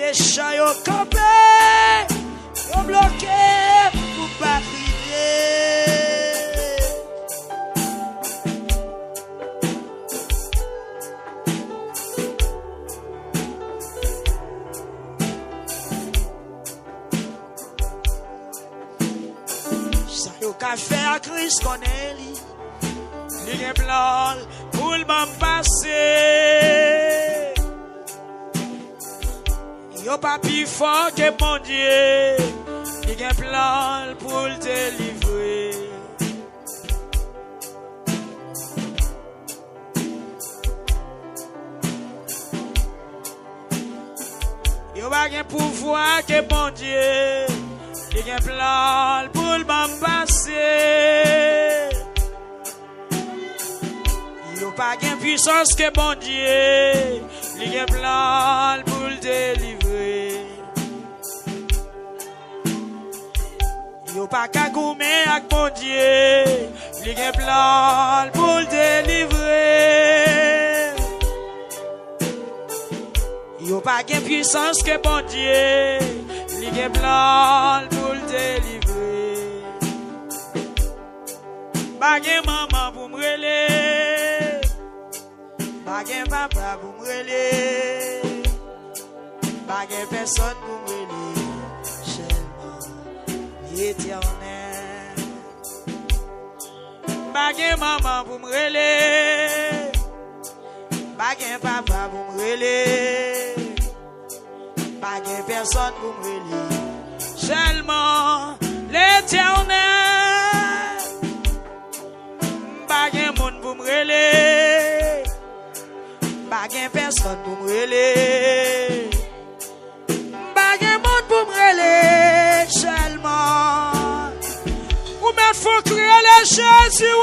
méchants yo campé, yo bloqué pour pas crier. Ça yo ka fait à Christ connaît li. Li gen plan pour le m'en passer. Yo pas plus fort que mon Dieu. Li gen plan pour le délivrer. Yo pas gen pouvoir que mon Dieu. Li gen plan pour le m'en passer. Yo pas gen puissance que bon Dieu. Li gen plan pour le délivrer. Yo pas ka goumer ak bon Dieu. Li gen plan pour le délivrer. Yo pas gen puissance que bon Dieu. Li gen plan pour le délivrer. Bagay maman pour m'rele. Bagay papa pour m'rele. Bagay personne pour m'rele. Seulement l'Éternel. Bagay maman pour m'rele. Bagay papa pour m'rele. Bagay personne pour m'rele. Seulement l'Éternel. Bagay moun pour m'rele. Bagay personne pour m'rele. Bagay moun pour m'rele. Seulement ou même faut crier les Jésus.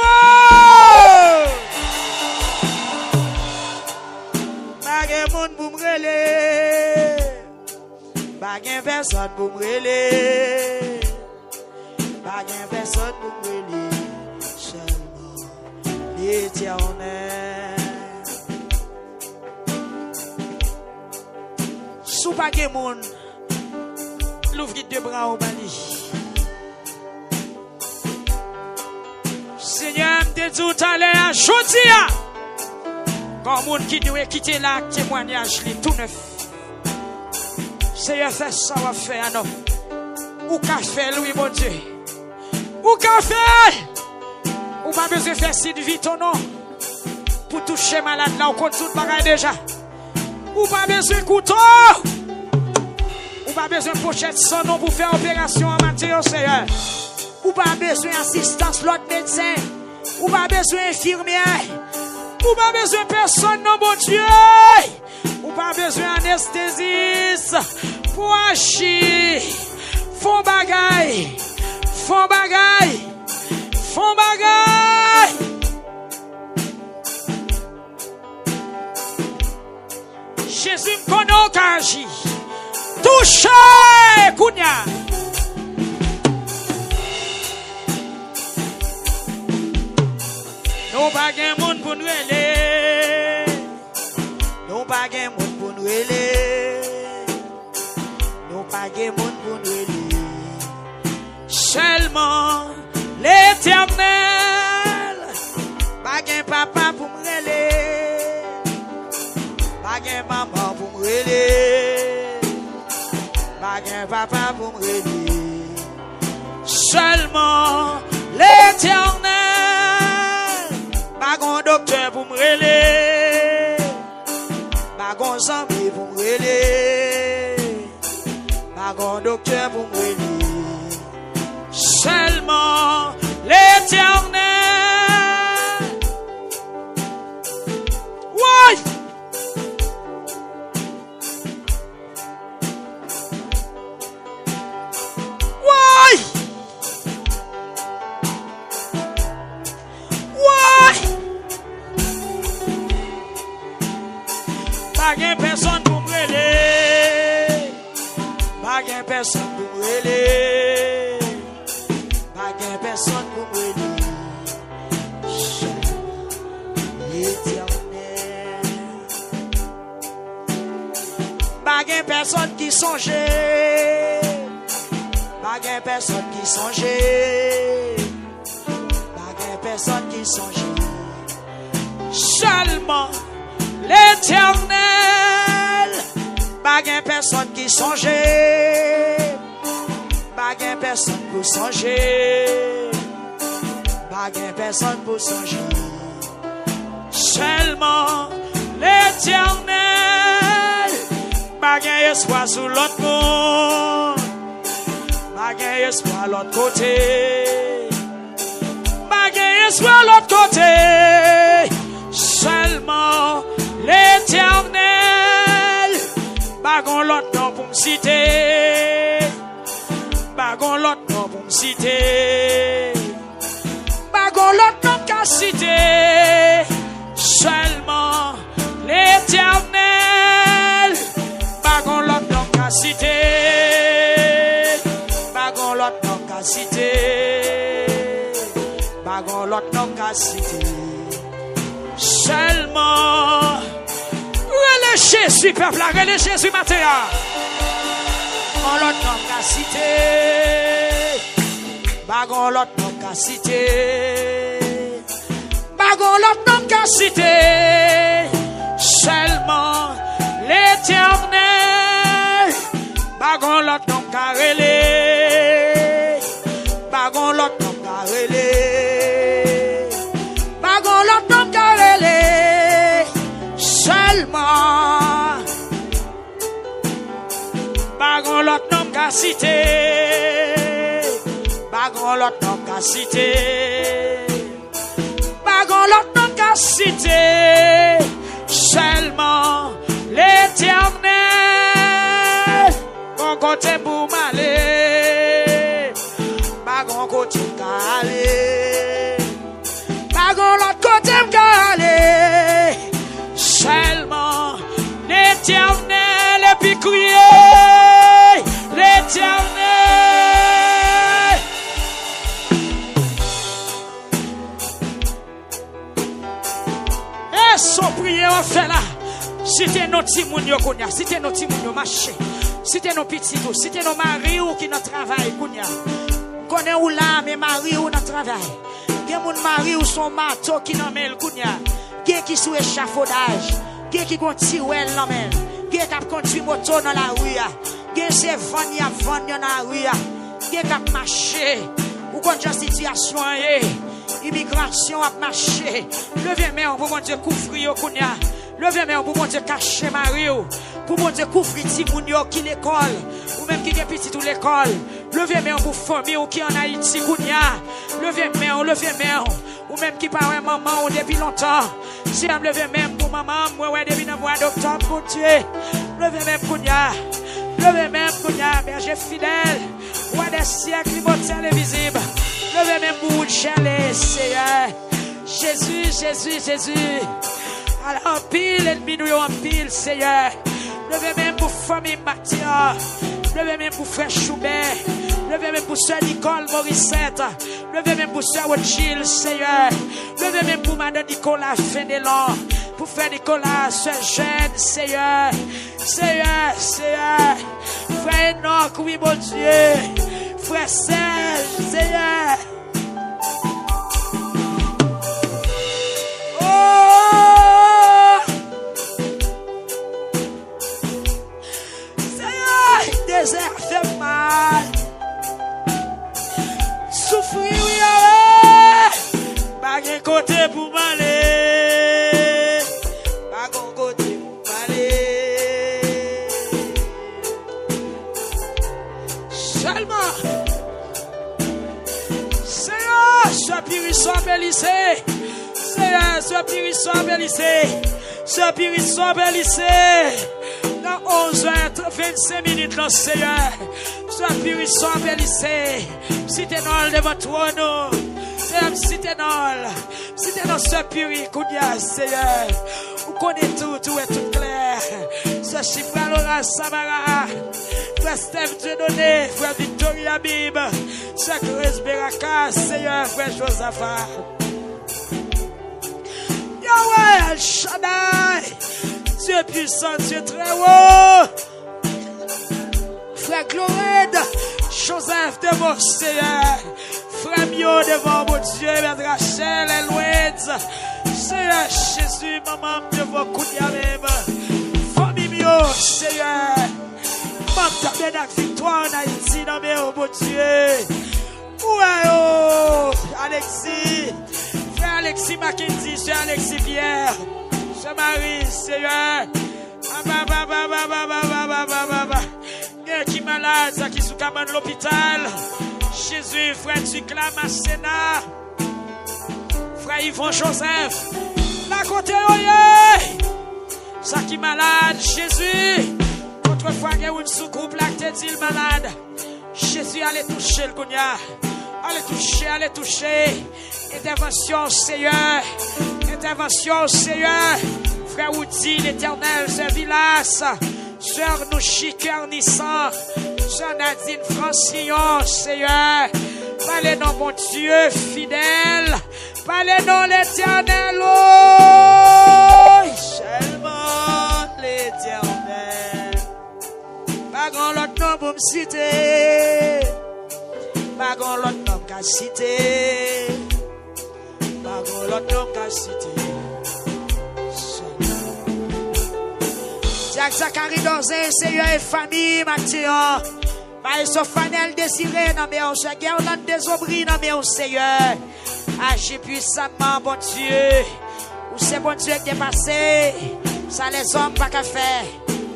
Bagay moun pour m'rele. Bagay personne pour m'rele. Bagay personne pour m'rele. L'Éternel. Sous pas de monde, l'ouvre de bras au bali. Seigneur, te dit tout à l'heure, chodia. Quand monde qui doit quitter là, témoignage tout neuf. Seigneur, fait ça va faire non. Ou qu'a fait lui mon Dieu. Ou qu'a fait. Ou pas besoin de faire si de vite ou non. Pour toucher malade là, on compte tout bagage déjà. Ou pas besoin de couteau. Ou pas besoin de pochette sans nom pour faire opération en matière, Seigneur. Ou pas besoin d'assistance l'autre médecin. Ou pas besoin d'infirmière. Ou pas besoin de personne, non, mon Dieu. Ou pas besoin d'anesthésiste. Pour agir. Font bagaille. Font bagaille. Font bagaille. Jésus me connaît au Kaji. Touchez, Kounia. Nous pas gen moun pour nous aider. Nous pas gen moun pour nous aider. Nous pas gen moun pour nous aider. Seulement l'Éternel. Pas gen papa pour me aider. Pas gen maman pour me aider. Pas gen papa pour me aider. Seulement l'Éternel. Pas gon docteur pour me aider. Pas gon zambi pour me aider. Pas gon docteur pour me aider. Seulement l'Éternel. Ouais. Ouais. Ouais. Pas gen personne pour me aider. Pas gen personne pour me aider. Pas gen personne pour me aider. L'Éternel. Pas gen personne qui songeait. Pas personne qui songeait. Pas personne qui songeait. Seulement l'Éternel. Pas personne qui songeait. Pas personne pour songer. Pas personne pour songer. Seulement l'Éternel. Pas espoir sur l'autre monde. Pas espoir l'autre côté. Pas espoir l'autre côté. Seulement l'Éternel. Pas l'autre nom pour me citer. Pas l'autre nom pour me citer. Pas l'autre nom qu'à citer. Seulement l'Éternel. Pas l'autre nom qu'à citer. Pas l'autre nom qu'à citer. Pas l'autre nom qu'à citer. Seulement relais Jésus, peuple, relais Jésus matin. On l'autre nom qu'à citer. Pas l'autre nom qu'à citer. Pas l'autre nom qu'à citer. Seulement l'Éternel. Pas l'autre nom qu'à relais. Pas l'autre nom qu'à relais. Pas l'autre nom qu'à relais. Seulement pas l'autre nom qu'à citer. Pas l'autre nom qu'à citer. Pas l'autre nom qu'à citer. Seulement l'Éternel. Mon côté pour m'aller. Pas mon côté m'aller. Pas l'autre côté m'aller. Seulement l'Éternel. Et puis crier l'Éternel. Et son prière on fait là. Si t'es nos petits moun yo kounya, si t'es nos petits moun yo marché, si t'es nos petits tout, si t'es nos maris ou qui notre travail kounya. Connais ou là mais mari ou notre travail. Gen moun mari ou son marteau qui nan mel kounya. Gen qui sous échafaudage, gen qui konti wel nan men. Gen k'ap conduit moto dans la rue. Gen se vendre ya vendre dans la rue. Gen k'ap marcher. Ou kon jan situation immigration a marché. Levez main pour mon Dieu couvrir kounya. Levez main pour mon Dieu cacher Mario. Pour mon Dieu couvrir ti moun yo qui l'école ou même qui est petit tout l'école. Levez main pour famille ou qui en Haïti kounya. Levez main ou même qui parle maman ou depuis longtemps. Si on levez même pour maman, moi ouais depuis dans mois d'octobre pour Dieu. Levez même kounya. Levez même kounya berger fidèle. Ouais des siècles immortels et visibles. Levez même pour Seigneur. Jésus. Alors, pile, ennemi nous en pile, Seigneur. Levez même pour famille Mathia. Levez même pour frère Choubert. Levez même pour soeur Nicole Morissette. Levez même pour soeur Rothschild, Seigneur. Levez même pour madame Nicolas Fénélon. Pour frère Nicolas, soeur Jeanne, Seigneur. Seigneur. Frère Enoch, oui, mon Dieu. Frère Serge, Seigneur. Désert fait mal. Souffrir, oui, pas de côté pour m'aller. Pas de côté pour m'aller. Seulement, Seigneur, ce pirissant bélissé. Seigneur, ce pirissant bélissé. Ce pirissant bélissé. 11h25 là, Seigneur. Sois purissant, bélissé. Si t'es dans devant toi, nous. Seigneur, si t'es dans ce puri, Kounia, Seigneur. Vous connaissez tout est tout clair. Ce chiffre à Laura Samara. Frère Steph Dieudonné, frère Victoria Bib. Frère Grace Beraka, Seigneur, frère Josaphat. Yahweh, El Shaddai. Dieu puissant, Dieu très haut. frère Gloride, Joseph de mon Seigneur, frère Mio devant mon Dieu, Mère Rachel, Elouise, Seigneur Jésus, maman devant Kounia même, famille Mio, Seigneur, maman t'as bien victoire en Haïti, dans mes mon Dieu, ouais, oh, Alexis, frère Alexis Mackenzie, frère Alexis Pierre, frère Marie, Seigneur, qui malade, ça qui sous cabane l'hôpital. Jésus, frère, tu clames à Sénat. Frère Yvon Joseph, la côté oye. Ça qui malade, Jésus. Autrefois, il y a une sous-groupe là qui te dit le malade. Jésus, allez toucher le Gounia. Allez toucher. Intervention, Seigneur. Intervention, Seigneur. Frère Woody, l'Éternel, Sœur Villas, Sœur Nouchi Kernissant, Sœur Nadine Francillon, Seigneur. Parlez dans mon Dieu fidèle. Parlez dans l'Éternel, oh, seulement l'Éternel. Pas grand l'autre nom pour me citer. Pas grand l'autre nom qu'à citer. Pas grand l'autre nom qu'à citer. Jacques Zachary Dozé, Seigneur et famille, Mathieu. Maïs Fanel désiré, non mais on se guerre des aubris, non mais on Seigneur. Agis puissamment, bon Dieu. Où c'est bon Dieu qui est passé. Ça les hommes pas qu'à faire.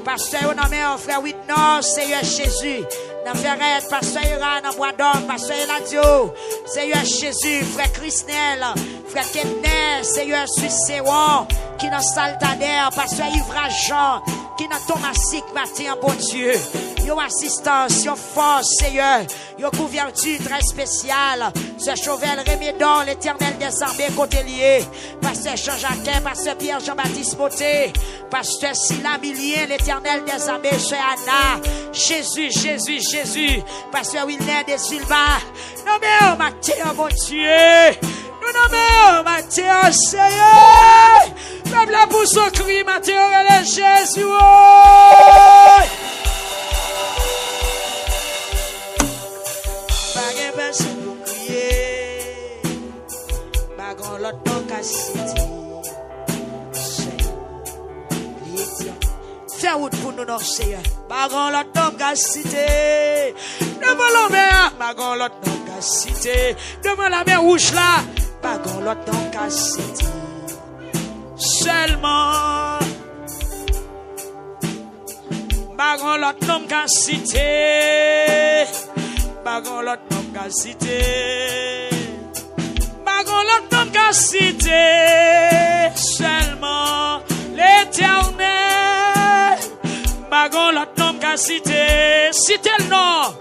Pasteur, non mais on frère Whitney, Seigneur Jésus. Dans Ferret, Pasteur Iran, dans Bois d'Homme, Pasteur Eladio, Seigneur Jésus, frère Christnel, frère Ketner, Seigneur Suisséon, qui dans Saltader, Pasteur Yves Jean, qui dans Thomasique, matin, bon Dieu. Yo assistance, yo force, Seigneur, yo couverture très spéciale. Ce Chauvel Rémédon, l'Éternel des armées, côté lié. Pasteur Jean-Jacques, Pasteur Pierre Jean-Baptiste Moté, Pasteur Silla Milien, l'Éternel des armées, chez Anna. Jésus, Jésus, Jésus, Pasteur Wilner des Silva. Nommez au matin, mon Dieu. Nous nommons au matin, Seigneur. Même la pousse au cri, matin, relève Jésus. Pas personne pour crier. Pas grand l'autre nom qu'à citer. Fais route pour nous, non, Seigneur. Pas grand l'autre nom qu'à citer. Devant la mer, pas grand l'autre nom qu'à citer. Devant la mer rouge là, pas grand l'autre nom qu'à citer. Seulement, pas grand l'autre nom qu'à citer. Pas grand l'autre nom qu'à citer. Pas grand l'autre nom qu'à citer. Seulement l'Éternel. Pas grand l'autre nom qu'à citer. Citez le nom.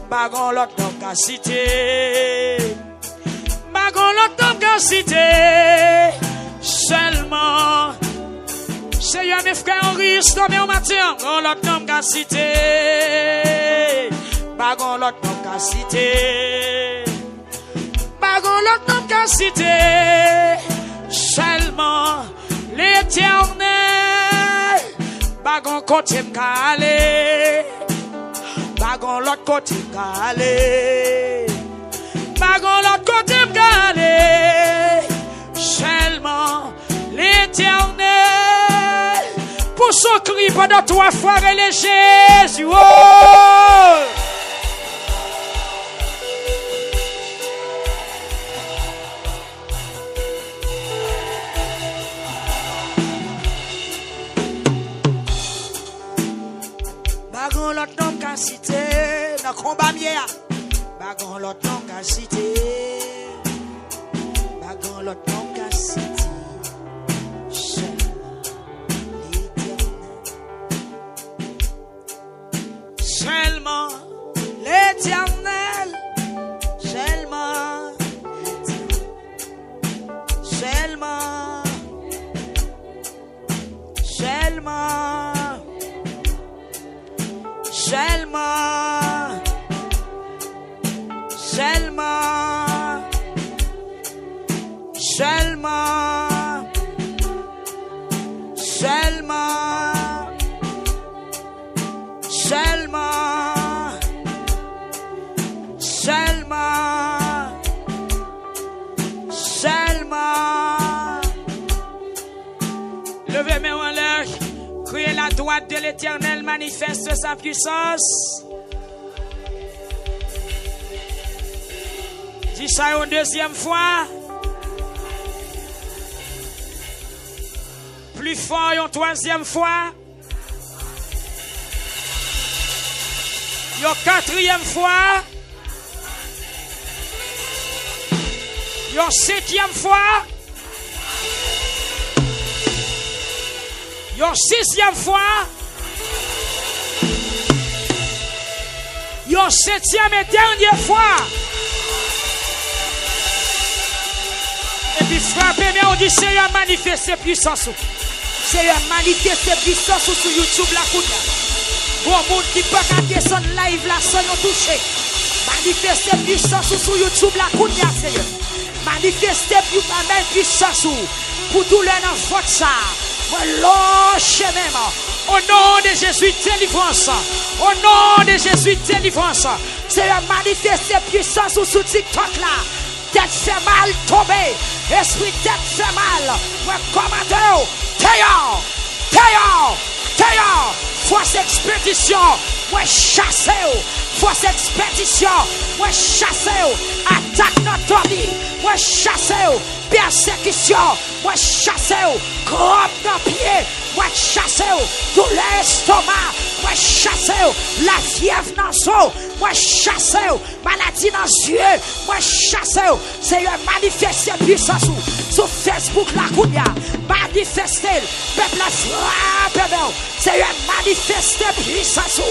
Pas grand l'autre nom qu'à citer. Pas grand l'autre nom qu'à citer. Seulement Seigneur, mes frères en risque, nommé au matin. Grand l'autre nom qu'à citer. Pas grand l'autre nom qu'à citer. Pas grand l'autre nom qu'à citer. Seulement l'Éternel. Pas grand côté m'ka aller. Pas grand l'autre côté m'ka aller. Pas grand l'autre côté m'ka aller. Seulement l'Éternel. Pour son cri pendant 3 fois, relève Jésus. Oh! Bagon l'autre nom qu'à citer dans le combat mieux. Bagon l'autre nom qu'à citer. Bagon l'autre nom qu'à citer. Seulement l'Éternel. Seulement. Seulement. Seulement. Seulement, seulement, seulement, seulement, seulement, Levez mes mains en l'air. Criez la droite de l'Éternel manifeste sa puissance. Dis ça une deuxième fois. Plus fort une troisième fois. Une quatrième fois. Une septième fois. Une sixième fois. Une septième et dernière fois. Et puis frappez, mais on dit Seigneur manifeste puissance. Seigneur manifeste puissance sur YouTube la coupe. Bon monde qui peut pas descendre live là sans nous toucher. Manifeste puissance sur YouTube la coupe, Seigneur. Manifeste puissance pour tout le monde ça. Lâche même. Au nom de Jésus, délivrance. Au nom de Jésus, délivrance. Seigneur manifeste puissance sur TikTok là. Tête fait mal tomber. Esprit tête fait mal. Moi commandeur. Théo. Force expédition. Moi chassez. Force expédition. Moi chassez. Attaque notre vie. Moi chassez. Persécution. Moi chassez. Crotte dans pied. Moi chassez. Tout l'estomac. Moi chassez. La fièvre dans son. Moi chassez. Maladie dans les yeux. Moi chassez. Seigneur manifeste puissance sur Facebook la counia. Manifestez. Peuple la frappe. Seigneur manifeste puissance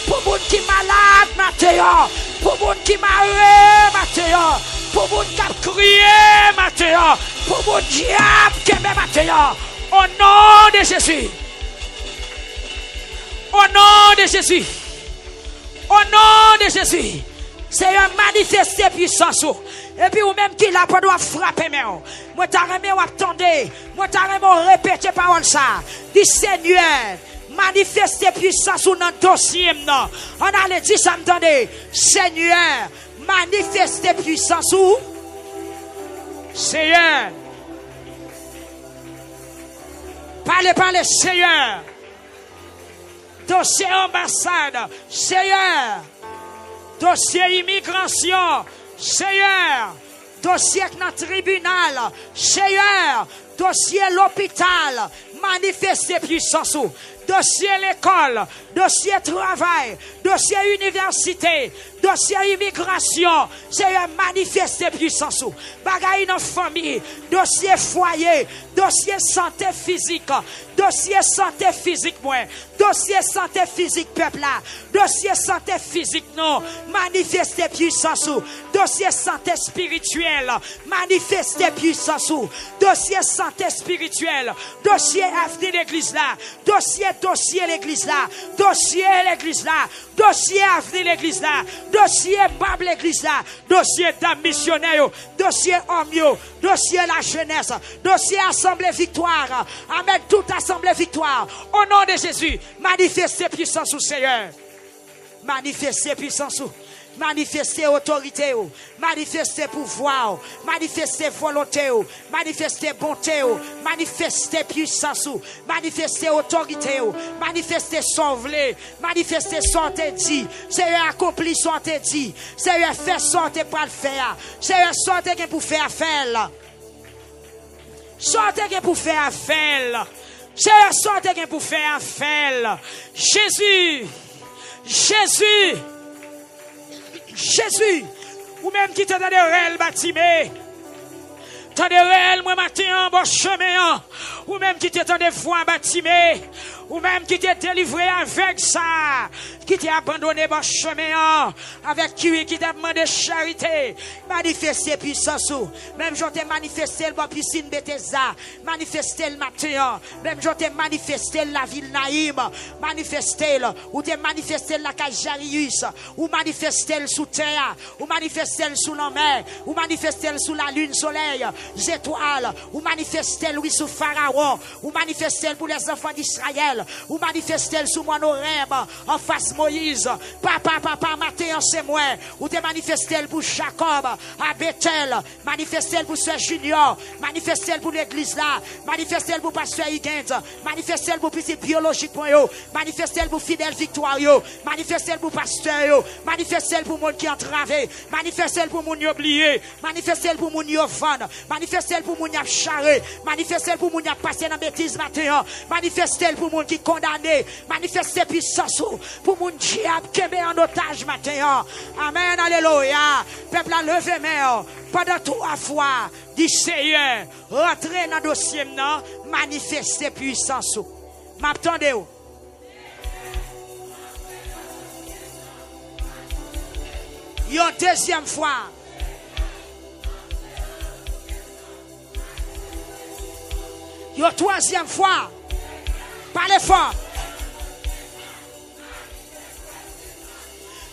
pour moun qui malade Mathéo. Pour moun qui malade Mathéo. Pour moun qui crié Mathéo. Pour moun diable qui aime Mathéo. Au nom de Jésus. Au nom de Jésus. Au nom de Jésus. Seigneur manifeste puissance. Et puis ou même qui là doit frapper mais moi t'a remis ou attendez. Moi t'a remis répéter parole ça. Dis Seigneur manifeste puissance dans notre dossier. On allait dire ça m'entendez. Seigneur manifeste puissance où? Seigneur. Parlez, Seigneur. Dossier ambassade. Seigneur. Dossier immigration. Seigneur. Dossier dans le tribunal. Seigneur. Dossier l'hôpital. Manifeste puissance. Dossier l'école, dossier travail, dossier université, dossier immigration, Seigneur manifeste puissance. Bagaille dans famille, dossier foyer, dossier santé physique, dossier santé physique moi, dossier santé physique peuple là, dossier santé physique non, manifeste puissance. Dossier santé spirituelle, manifeste puissance. Dossier santé spirituelle, dossier avenir l'église là, dossier l'église là, dossier l'église là, dossier avenir l'église là, dossier bab l'église là, dossier dame missionnaire, dossier homme, dossier la jeunesse, dossier assemblée victoire, amen, toute assemblée victoire, au nom de Jésus, manifestez puissance au Seigneur, manifestez puissance au manifester autorité, manifester pouvoir, manifester volonté, manifester bonté, manifester puissance, manifester autorité, manifester sauver, manifester santé dit, Seigneur accompli santé dit, Seigneur fait santé pour le faire, Seigneur santé pour faire faire, santé pour faire faire, Seigneur santé pour faire faire, Jésus, ou même qui t'a donné réel bâtiment, t'as des réels, moi matin en bon chemin, ou même qui t'a donné voix bâtiment, ou même qui t'a délivré avec ça, qui t'a abandonné bon chemin, avec qui t'a demandé charité, manifester puissance, même je t'ai manifesté le piscine Bethesda, manifester le matin, même je t'ai manifesté la ville Naïm, manifester ou t'ai manifesté la Cajarius, ou manifester sous terre, ou manifester sous la mer, ou manifester sous la lune soleil, étoiles, ou manifestez lui sous Pharaon, ou manifestez pour les enfants d'Israël, ou manifestez sous mon Horeb, en face Moïse. Papa, matin, c'est moi, ou te manifestez pour Jacob, à Bethel, manifestez pour Sœur Junior, manifestez pour l'église là, manifestez pour Pasteur Higgins, manifestez pour petit biologique pour yo, manifestez pour fidèle victoire yo, manifestez pour pasteur yo, manifestez pour monde qui entravé, manifestez pour moun oublié, manifestez pour moun yo vendre, manifestez pour moun y a charré, manifestez pour moun y a passé dans bêtise matin, manifestez pour moun qui condamné, manifestez puissance pour moun diable qui met en otage matin. Amen, alléluia. Peuple a levé main pendant 3 fois, dit Seigneur, rentrez dans le dossier maintenant, manifestez puissance. M'attendez où? Une deuxième fois. Une troisième fois. Parlez fort.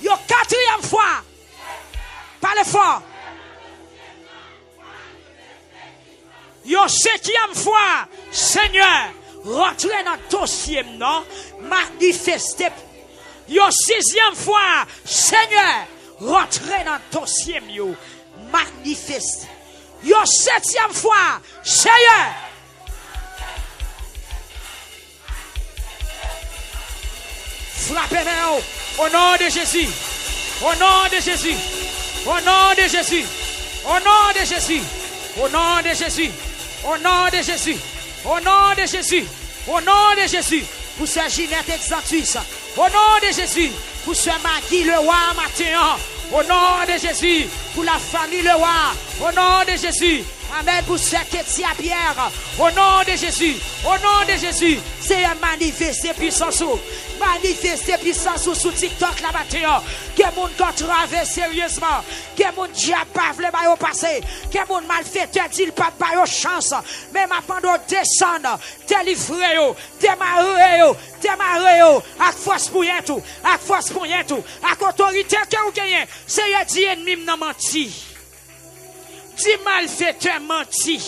Une quatrième fois. Parlez fort. Une cinquième fois. Seigneur, rentrez dans le dossier, non? Manifestez. Une sixième fois. Seigneur, rentrez dans le dossier, manifestez. Une septième fois. Seigneur. Frappez-moi au nom de Jésus. Au nom de Jésus. Au nom de Jésus. Au nom de Jésus. Au nom de Jésus. Au nom de Jésus. Au nom de Jésus. Au nom de Jésus. Pour ce Ginette Exantus. Au nom de Jésus. Pour ce Magui le roi matin. Au nom de Jésus. Pour la famille le roi. Au nom de Jésus. Amen. Pour ce Kétia Pierre. Au nom de Jésus. Au nom de Jésus. C'est un manifester puissance. Manifester puissance sous TikTok la matin. Que mon corps travaille sérieusement. Que mon diable pas le bail au passé. Que mon malfaiteur dit le pas bail chance. Même après descendre, délivrer yo, démarrer yo, avec force pour rien tout, avec force pour rien tout, avec autorité que vous gagnez. C'est un dit ennemi n'a menti. Dit malfaiteur menti.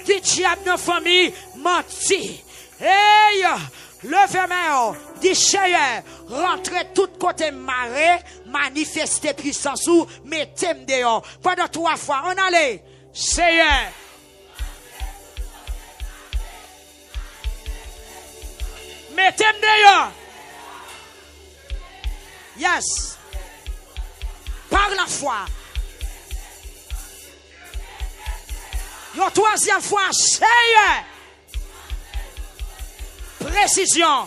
Dit diable dans famille menti. Hey, levez-moi, dit Seigneur, rentrez tout côté marée, manifestez puissance ou mettez-moi dehors. Pendant 3 fois, on allait, Seigneur. Mettez-moi dehors. Yes. Par la foi. Une troisième fois, Seigneur. Précision.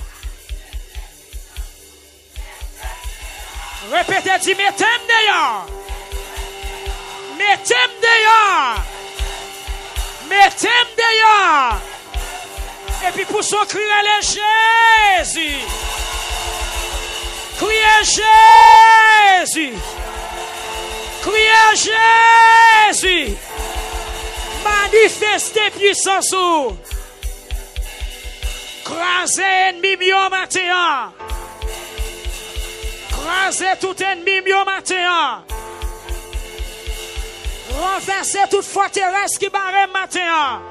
Répétez, dis, mettez-moi dehors. Mettez-moi dehors. Mettez-moi dehors. Et puis pour son crier les Jésus. Criez Jésus. Criez Jésus. Manifestez puissance. Crasez ennemi mio matin. Crasez tout ennemi mio matin. Renversez toute forteresse qui barre matin.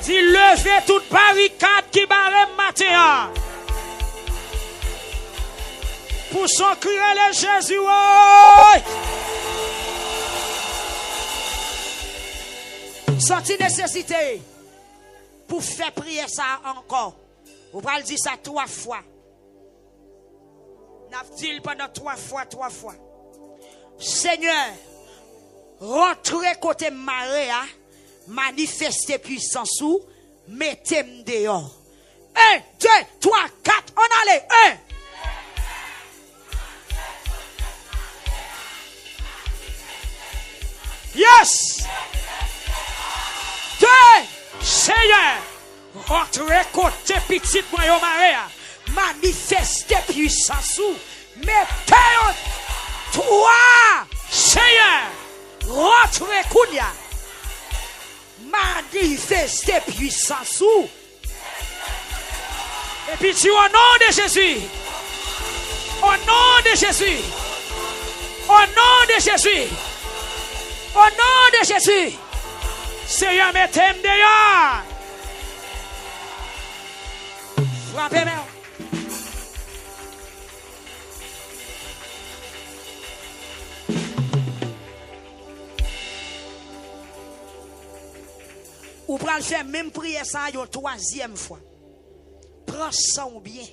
Dis levez toute barricade qui barre matin. Pour son crier les Jésus. Senti nécessité pour faire prier ça encore. Vous pouvez le dire ça 3 fois. N'a dit pendant 3 fois. Seigneur, rentrez côté marée, manifestez puissance ou mettez-moi dehors. 1, 2, 3, 4, on allait. 1. Yes. 2. Seigneur, rentrez côté petit moyen marée, manifestez puissance ou mettez-moi. 3. Seigneur, rentrez Kounia. Manifestez puissance ou. Et puis tu au nom de Jésus. Au nom de Jésus. Au nom de Jésus. Au nom de Jésus. Seigneur, mettez-moi dehors. Frappez-moi. Ou pral faire même prière ça une troisième fois. Prends ça ou bien.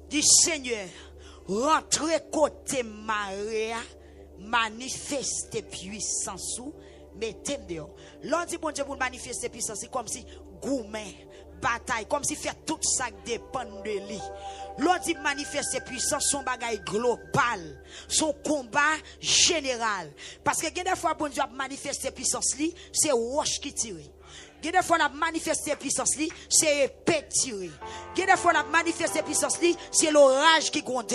Dis Seigneur, rentrez côté Maria, manifeste puissance ou mettez-moi dehors. L'on dit bon Dieu pour manifester puissance, c'est comme si gourmet, bataille, comme si fait tout ça dépend de lui. L'on dit manifester puissance, son bagage global, son combat général. Parce que des fois, bon Dieu a manifesté puissance, c'est roche qui tire. Des fois, on a manifesté puissance, c'est épée tirée. Des fois, on a manifesté puissance, c'est l'orage qui gronde.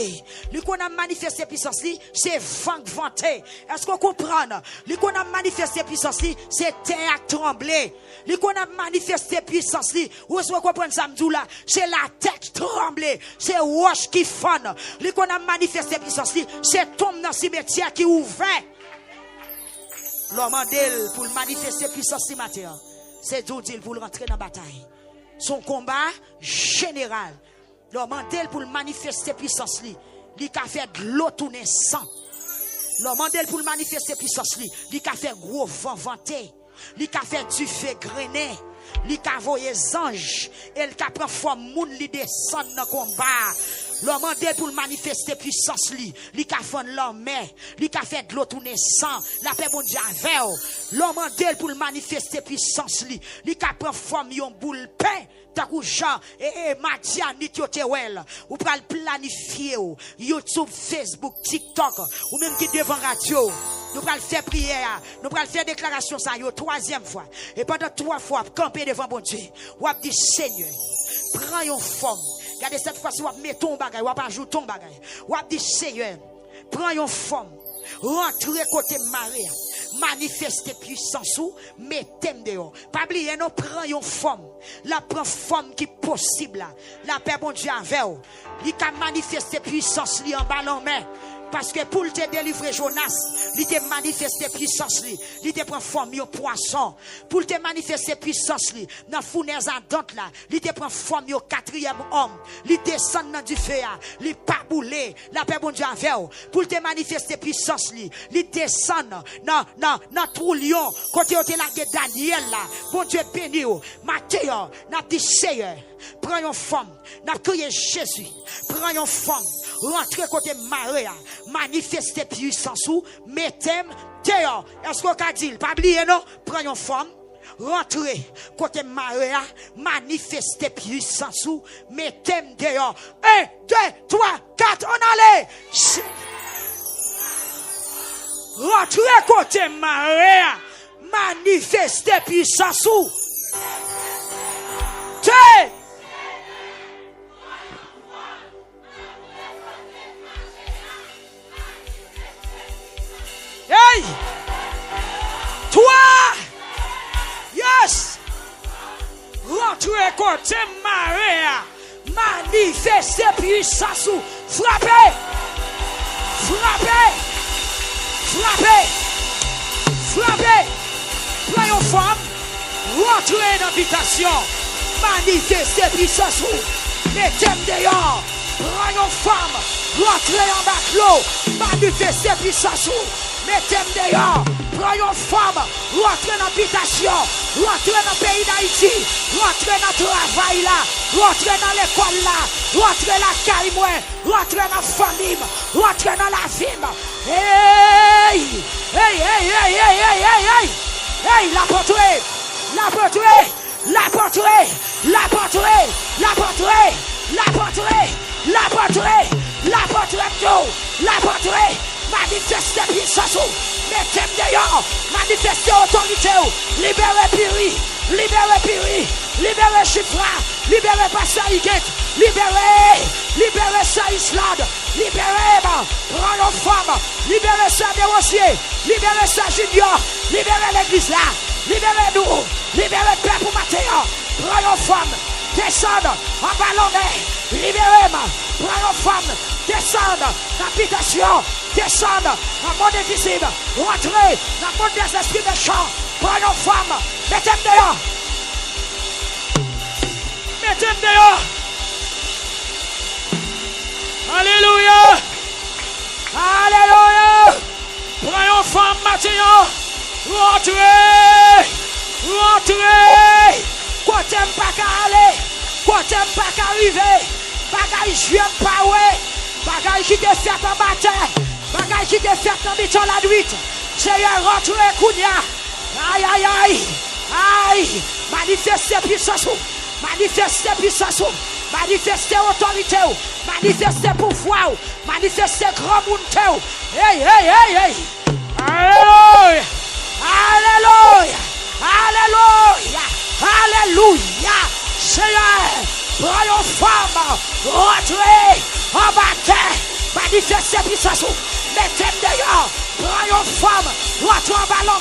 Lui qu'on a manifesté puissance, c'est vent vanté. Est-ce qu'on comprend? Lui qu'on a manifesté puissance, c'est terre tremblée. Lui qu'on a manifesté puissance, ou est-ce qu'on comprend ça là? C'est la tête tremblée. C'est roche qui fond. Lui qu'on a manifesté puissance, c'est tombe dans le cimetière qui ouvert. L'homme mandel pour manifester puissance matin. C'est Dieu pour rentrer dans la bataille. Son combat général. Le mandel pour manifester puissance li. Li ka fait de l'eau tourner sang. Le mandel pour manifester puissance li ka fait gros vent vanté. Li ka fait du feu grené. Li ka voye ange. Elle ka prend forme moun li descend dans combat. Le mandel pour manifester puissance li ka fond l'homme, li ka fait de l'eau tourner sang, la paix bon Dieu avec. Le mandel pour manifester puissance li ka prend forme yon boule pain. Takou Jean et Madia Nitiotéwel ou pral planifier YouTube, Facebook, TikTok ou même qui devant radio. Nous pral faire prière, nous pral faire déclaration ça yo troisième fois. Et pendant 3 fois camper devant bon Dieu. Ou ap dit Seigneur, prends une forme. Regardez cette fois-ci ou ap met ton bagay, ou ap ajoute ton bagay. Ou ap dit Seigneur, prends une forme. Rentrez côté Marie. Manifester puissance ou mettez-moi dehors. Pas oublier non prend une forme. La prend forme qui possible. La paix bon Dieu avec vous. Il can manifester puissance li en ballon main. Parce que pour te délivrer Jonas, il te manifesté puissance li. Il te prend forme de poisson. Pour te manifester puissance li, dans fournaise ardente là, il te prend forme de 4e homme. Il descend dans du feu, il pas boulé. La paix bon Dieu avec vous. Pour te manifester puissance li, il descend dans trou lion. Côté où la Daniel là, bon Dieu béni ou. Matthieu, n'a dit Seigneur, prends une forme. N'a crié Jésus, prends une forme. Rentrez côté Maria, manifestez puissance ou mettez-moi dehors. Est-ce qu'on a dit? Pas oublier non? Prenons forme. Rentrez côté Maria, manifestez puissance ou mettez-moi dehors. 1, 2, 3, 4, on allait. Rentrez côté Maria, manifestez puissance ou. Hey! Toi! Yes! Rentrez côté Maria. Manifestez puissance ou frappez! Frappez! Frappez! Frappez! Prenons femme. Rentrez dans l'habitation. Manifestez puissance ou mettez-moi dehors. Prenons femme. Rentrez en bas de l'eau. Manifestez puissance ou mettez-moi dehors. Prenons femme. Rentrez dans l'habitation. Rentrez dans le pays d'Haïti. Rentrez dans le travail là. Rentrez dans l'école là. Rentrez dans la caille. Rentrez dans la famille. Rentrez dans la vie. Hey! Hey, hey, hey, hey, hey, hey, hey! Hey, la portée! La portée! La portée! La portée! La portée! La portée! La portée! La portée! La portée! Manifestez puissance, mettez-moi dehors, manifestez autorité, libérez Piri, libérez Piri, libérez Chifra, libérez Passaïguet, libérez sa Islande, libérez Prenons femme, libérez sa Dérossier, libérez sa Junior, libérez l'église là, libérez-nous, libérez Père pour Mathéa, prenons femme, descendez en ballon, libérez-moi, prenons femme, descendez, l'habitation, descendre dans le monde invisible, rentrer dans le monde des esprits méchants, prenez nos femmes, mettez-moi dehors. Mettez-moi dehors. Alléluia. Alléluia. Prenez nos femmes maintenant, rentrez. Rentrez. Quand t'aimes pas qu'à aller, quand t'aimes pas qu'à arriver, bagaille j'aime pas ouais, bagaille qui te fait en bataille, bagaille qui te fait en biton la nuit, Seigneur rentrez Kounia, aïe aïe aïe, aïe, manifestez puissance, manifestez puissance, manifestez autorité, manifestez pouvoir, manifestez grand monde, hey hey hey hey, alléluia, alléluia, alléluia. Alléluia. Seigneur, prenons femme, rentrez en bataille, manifestez puissance, mettez dehors, prenons femme, rentrez en ballon,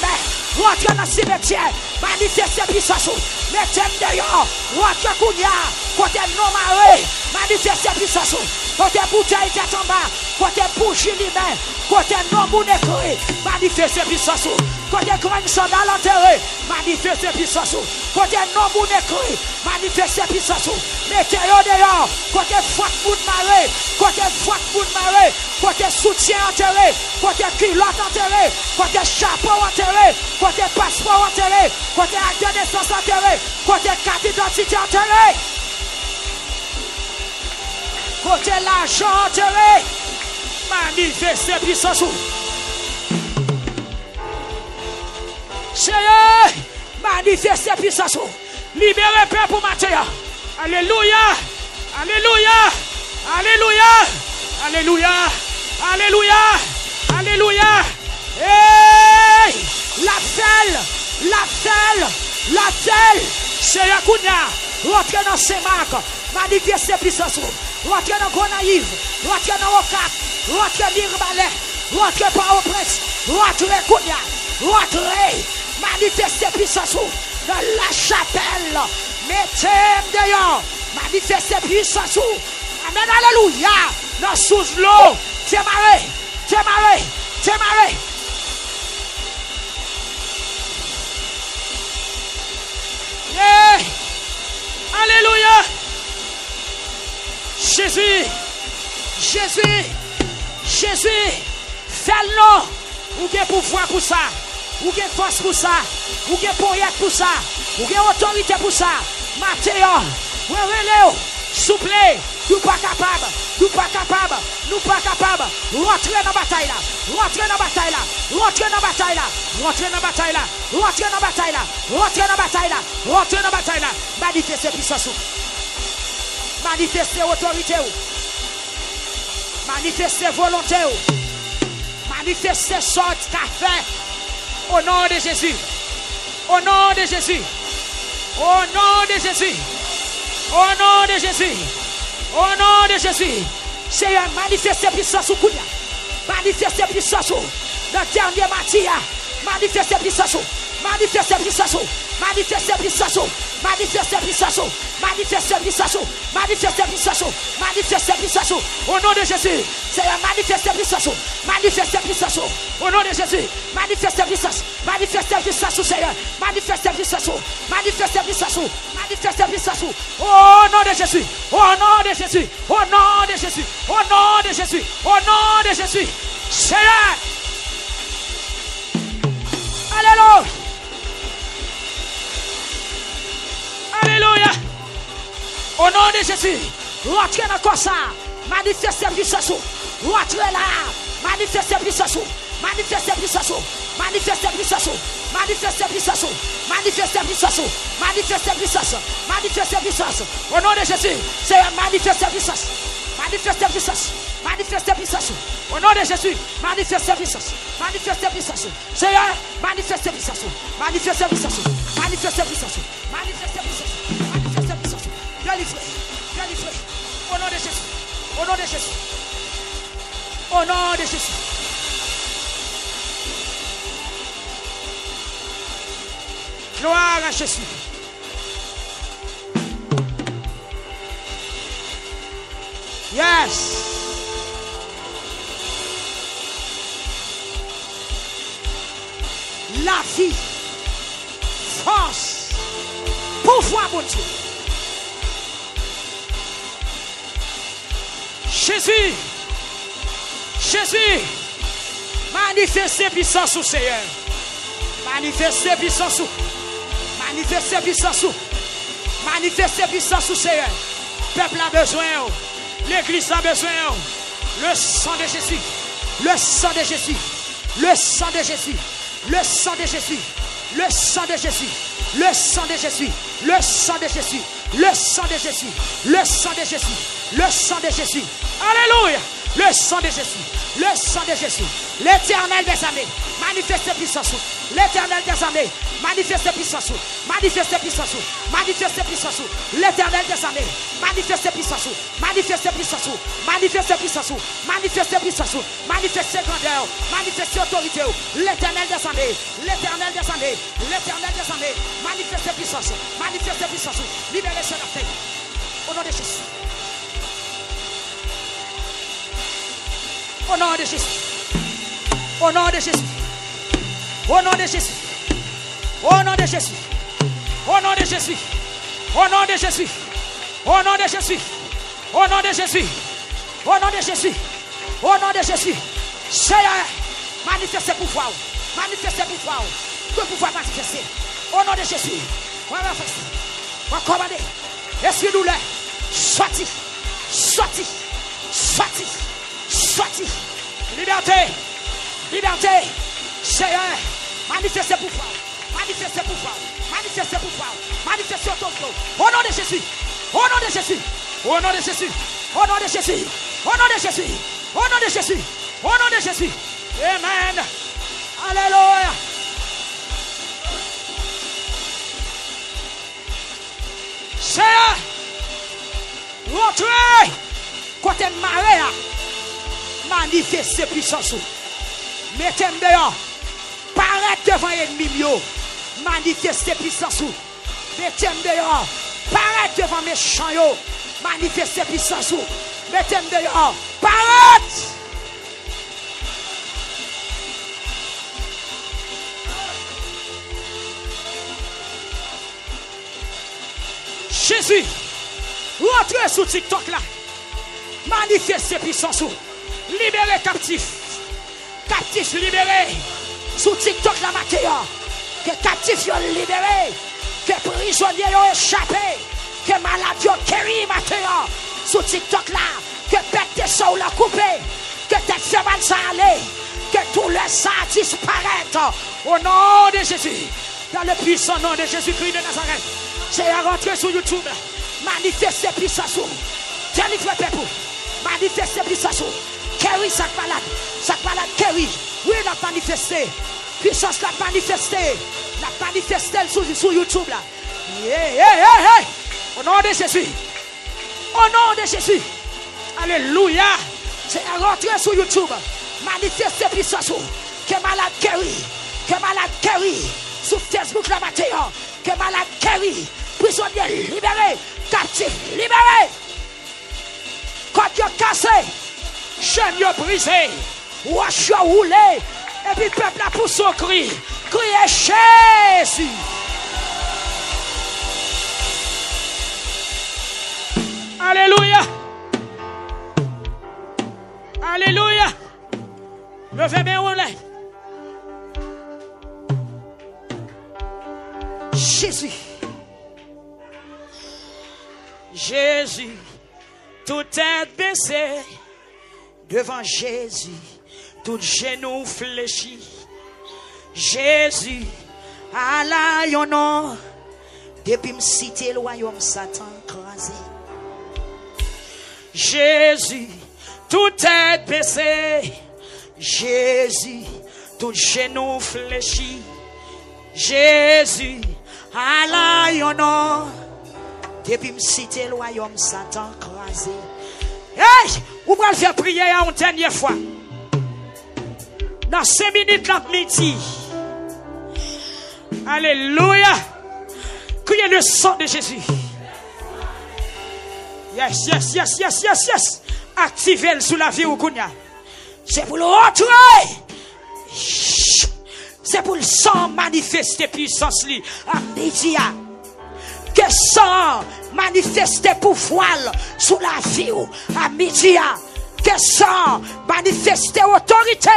rentrez dans le cimetière, manifestez puissance, mettez dehors, rentrez Kounia, côté non maré, manifestez puissance, côté bouteille tête en bas, côté bougie lui-même, côté non mounekri, manifestez puissance. Côté grand sandal enterré, manifestez puissance. Côté non mounekri, manifestez puissance. Mettez-le dehors. Côté fouette moun maré, côté fouette moun maré, côté soutien enterré, côté culotte enterré, côté chapeau enterré, côté passeport enterré, côté acte de naissance enterré, côté carte d'identité enterré, côté l'argent enterré, manifestez puissance. Seigneur, manifestez puissance. Libérez peur pour Matthieu. Alléluia. Alléluia. Alléluia. Alléluia. Alléluia. Alléluia. Hey! La telle. Seigneur Kounia, rentrez dans ces marques. Manifestez puissance. Rentrez dans Gonaïve. Rentrez dans Okap. Rentrez Mirbalais. Rentrez par au prince. Rentrez Kounia. Rentrez. Manifestez puissance dans la chapelle. Mettez dehors. Manifestez puissance. Amen. Alléluia. Dans sous l'eau. Démarrez. Démarrez. Démarrez. Yeah. Alléluia. Jésus. Jésus. Jésus. Fais-le. Vous avez pouvoir pour ça. Vous avez force pour ça. Vous avez pouvoir pour ça. Vous avez autorité pour ça. Matthieu, révélez-vous. Souple. Nous pas capable. Nous pas capable. Nous pas capable. Rentrez dans la bataille là. Rentrez dans la bataille là. Rentrez dans la bataille là. Rentrez dans la bataille là. Rentrez dans la bataille là. Rentrez dans la bataille là. Rentrez dans la bataille là. Manifestez puissance. Manifestez autorité. Manifestez volonté. Manifestez sorte qu'a fait. Au nom de Jésus. Au nom de Jésus. Au nom de Jésus. Au nom de Jésus. Au nom de Jésus. Seigneur, manifestez puissance au Kounia. Manifestez puissance dans le dernier matin. Manifestez puissance. Manifestez puissance. Manifestez puissance. Manifestez puissance. Manifestez puissance. Manifestez puissance. Manifestez puissance. Au nom de Jésus. Seigneur, manifestez puissance. Manifestez puissance. Au nom de Jésus. Manifestez puissance. Manifestez puissance, Seigneur. Manifestez puissance. Manifestez puissance. Manifestez puissance. Au nom de Jésus. Au nom de Jésus. Au nom de Jésus. Au nom de Jésus. Au nom de Jésus. Seigneur. Alléluia. Alléluia. Au nom de Jésus. Rentrez dans le corps ça. Manifestez puissance. Rentrez là. Manifestez puissance. Manifestez puissance. Manifestez puissance. Manifestez puissance. Manifestez puissance. Manifestez puissance. Manifestez puissance. Au nom de Jésus. C'est manifestez puissance. Manifestez puissance. Manifestez puissance. Au nom de Jésus. Manifestez puissance. Manifestez puissance. Seigneur, manifestez puissance. Manifestez puissance. Manifestez puissance. Manifestez puissance. Manifestez puissance. Délivrez. Délivrez. Au nom de Jésus. Au nom de Jésus. Au nom de Jésus. Gloire à Jésus. Yes. la vie, force, pouvoir, mon Dieu. Jésus, Jésus, manifestez puissance au Seigneur. Manifestez puissance au. Manifestez puissance au. Manifestez puissance au Seigneur. Peuple a besoin. L'église a besoin. Le sang de Jésus. Le sang de Jésus. Le sang de Jésus. Le sang de Jésus. Le sang de Jésus. Le sang de Jésus. Le sang de Jésus. Le sang de Jésus. Le sang de Jésus. Le sang de Jésus. Alléluia. Le sang de Jésus. Le sang de Jésus. L'éternel des armées. Manifeste puissance. L'éternel des armées. Manifeste puissance. Manifeste puissance. Manifeste puissance. L'éternel des armées. Manifeste puissance. Manifeste puissance. Manifeste puissance. Manifeste puissance. Manifeste grandeur. Manifeste autorité. L'éternel des armées. L'éternel des armées. L'éternel des armées. Manifeste puissance. Manifeste puissance. Libérez ce terre. Au nom de Jésus. Au nom de Jésus. Au nom de Jésus. Au nom de Jésus. Au nom de Jésus. Au nom de Jésus. Au nom de Jésus. Au nom de Jésus. Au nom de Jésus. Au nom de Jésus. Au nom de Jésus. Seigneur, manifestez pouvoir. Manifestez pouvoir. Que pouvoir manifester. Au nom de Jésus. On va faire ça. On va commander. Esprit douleur. Sorti. Sorti. Sorti. Sorti. Liberté. Liberté. Seigneur, manifestez pouvoir. Manifestez pouvoir. Manifestez pouvoir. Manifestez autorité. Au nom de Jésus. Au nom de Jésus. Au nom de Jésus. Au nom de Jésus. Au nom de Jésus. Au nom de Jésus. Au nom de Jésus. Amen. Alléluia. Seigneur, rentrez. Côté marée là. Manifestez puissance. Mettez-moi dehors. Paraître devant l'ennemi. Manifestez puissance. Mettez-moi dehors. Paraître devant mes champs. Manifestez puissance. Mettez-moi dehors. Paraître. Jésus, rentrez sous TikTok là. Manifestez puissance. Libérez captifs. Captifs libérés. Sous TikTok la matière. Que captifs sont libérés. Que prisonniers ont échappé. Que malades ont guéri matière. Sous TikTok là. Que bête de sang la coupé. Que tête fait mal ça aller. Que tout le sang disparaît. Au nom de Jésus. Dans le puissant nom de Jésus-Christ de Nazareth. C'est à rentrer sur YouTube. Manifestez puissance. Délivrez peuple. Manifestez puissance. Kéri chaque malade. Chaque malade kéri. Oui, la manifesté. Puissance la manifesté. La manifesté sur YouTube là. Hey. Au nom de Jésus. Au nom de Jésus. Alléluia. C'est à rentrer sur YouTube. Manifestez puissance. Que malade kéri. Que malade kéri. Sur Facebook la matin. Que malade kéri. Prisonnier libéré. Captif libéré. Quand cassé. Chaîne brisé, roche roulé, et puis peuple a poussé au cri, criez Jésus. Alléluia. Alléluia. Levez mes roulés. Jésus. Jésus, toute tête baissée. Devant Jésus, tout genou fléchi. Jésus, à la yon nom, depuis me citer le royaume Satan crasé. Jésus, tout tête baissée. Jésus, tout genou fléchi. Jésus, à la yon nom, depuis me citer le royaume Satan crasé. Hey! Vous allez faire prier une dernière fois. Dans 5 minutes la midi. Alléluia. Criez le sang de Jésus. Yes. Activez-le sous la vie ou Kounia. C'est pour le rentrer. C'est pour le sang manifester puissance li. À midi. Que sang manifester pouvoir sous la vie. À midi. Que sang manifester autorité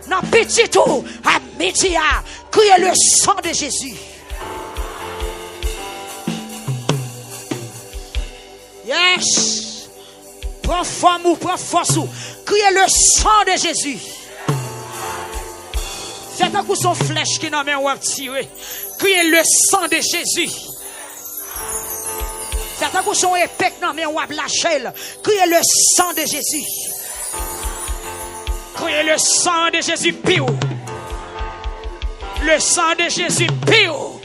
dans petit tout. À midi. Criez le sang de Jésus. Yes. Prends forme ou prends force ou. Criez le sang de Jésus. Faites un coup son flèche qui n'a même pas tiré. Criez le sang de Jésus. Faites un coup son épée qui n'a même pas lâché. Criez le sang de Jésus. Criez le sang de Jésus. Pio. Le sang de Jésus. Pio.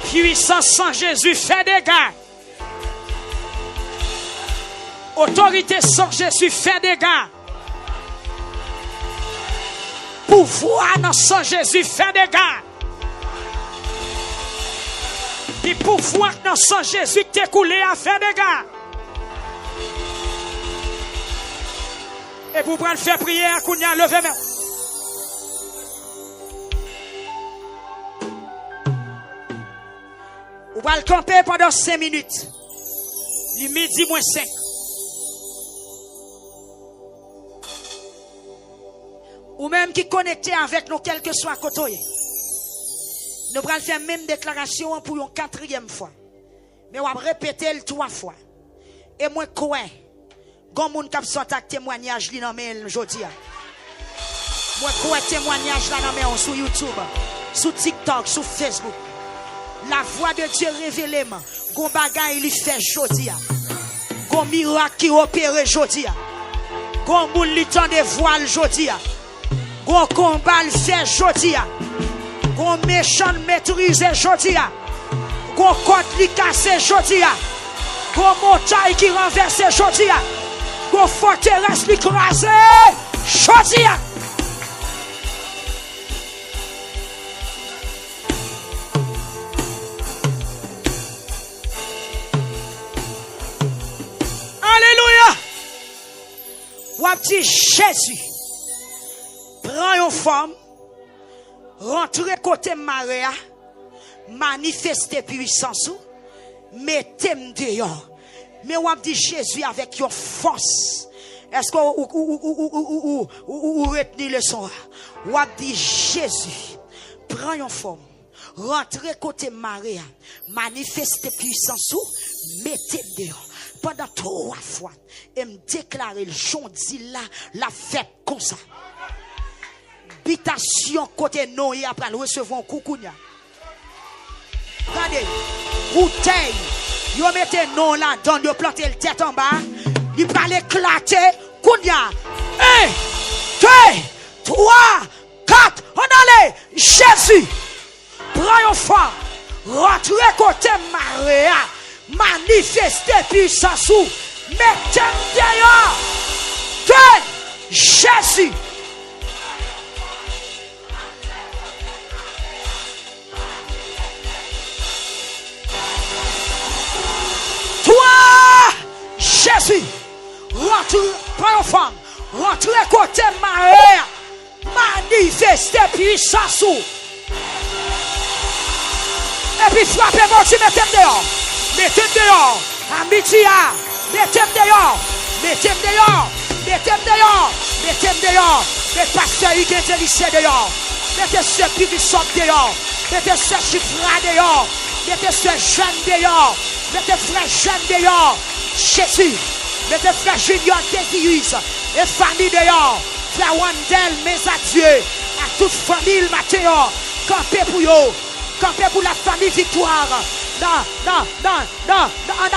Puissant sang Jésus fait dégâts. Autorité sang Jésus fait dégâts. Pouvoir dans sang Jésus fait dégâts. Et pouvoir dans sang Jésus t'écoulé à faire dégâts. Et pour prendre faire prière, qu'on y a levé main. Vous allez camper pendant 5 minutes. Du midi moins 5. Ou même qui connecté avec nous, quel que soit côté. Nous allons faire même déclaration pour une 4e fois. Mais on va répéter le 3 fois. Et moi, quoi? Quand moun kap sorti ak témoignage li nan men jodi a. Moi quoi témoignage là nan men sur YouTube, sur TikTok, sur Facebook. La voix de Dieu révélée man. Gon bagay li fait jodi a. Gon miracle qui opéré jodi a. Gon moun li tande voile jodi a. Gon combat li fait jodi a. Gon méchant maîtrisé jodi a. Gon côte li cassé jodi a. Gon montagne qui renversé jodi a. Gon forteresse li crasé jodi a. Alléluia. Wap di Jésus prend une forme, rentre côté Maria, manifeste puissance, mettez-moi dehors. Mais on dit Jésus avec une force. Est-ce que vous retenez le son? On dit Jésus prend une forme, rentre côté Maria, manifeste puissance, mettez-moi dehors. Pendant 3 fois, et me déclarer le jondi là, la fête comme ça. Habitation côté non et après recevoir un coucounia. Regardez, bouteille, vous mettez non là dedans, vous plantez le tête en bas, il va l'éclater, kounia. 1, 2, 3, 4, on allait, Jésus, prends une fois, rentrez côté Maria, manifestez puissance, mettez dehors, Jésus. Jésus, rentre, prends une femme, rentre côté Maria, manifeste puissance. Et puis frappez mon Dieu, mettez dehors, mettez dehors, Amitia, mettez dehors, mettez dehors, mettez dehors, mettez dehors, mettez pasteur Hugues Délicé dehors, mettez ce puissant dehors, mettez ce chiffre dehors, mettez ce jeune dehors, mettez frère jeune dehors. Jésus, mettez frère Junior Désirus et famille dehors, frère Wandel, mes adieux, à toute famille Mathéo, campez pour eux, campez pour la famille Victoire, en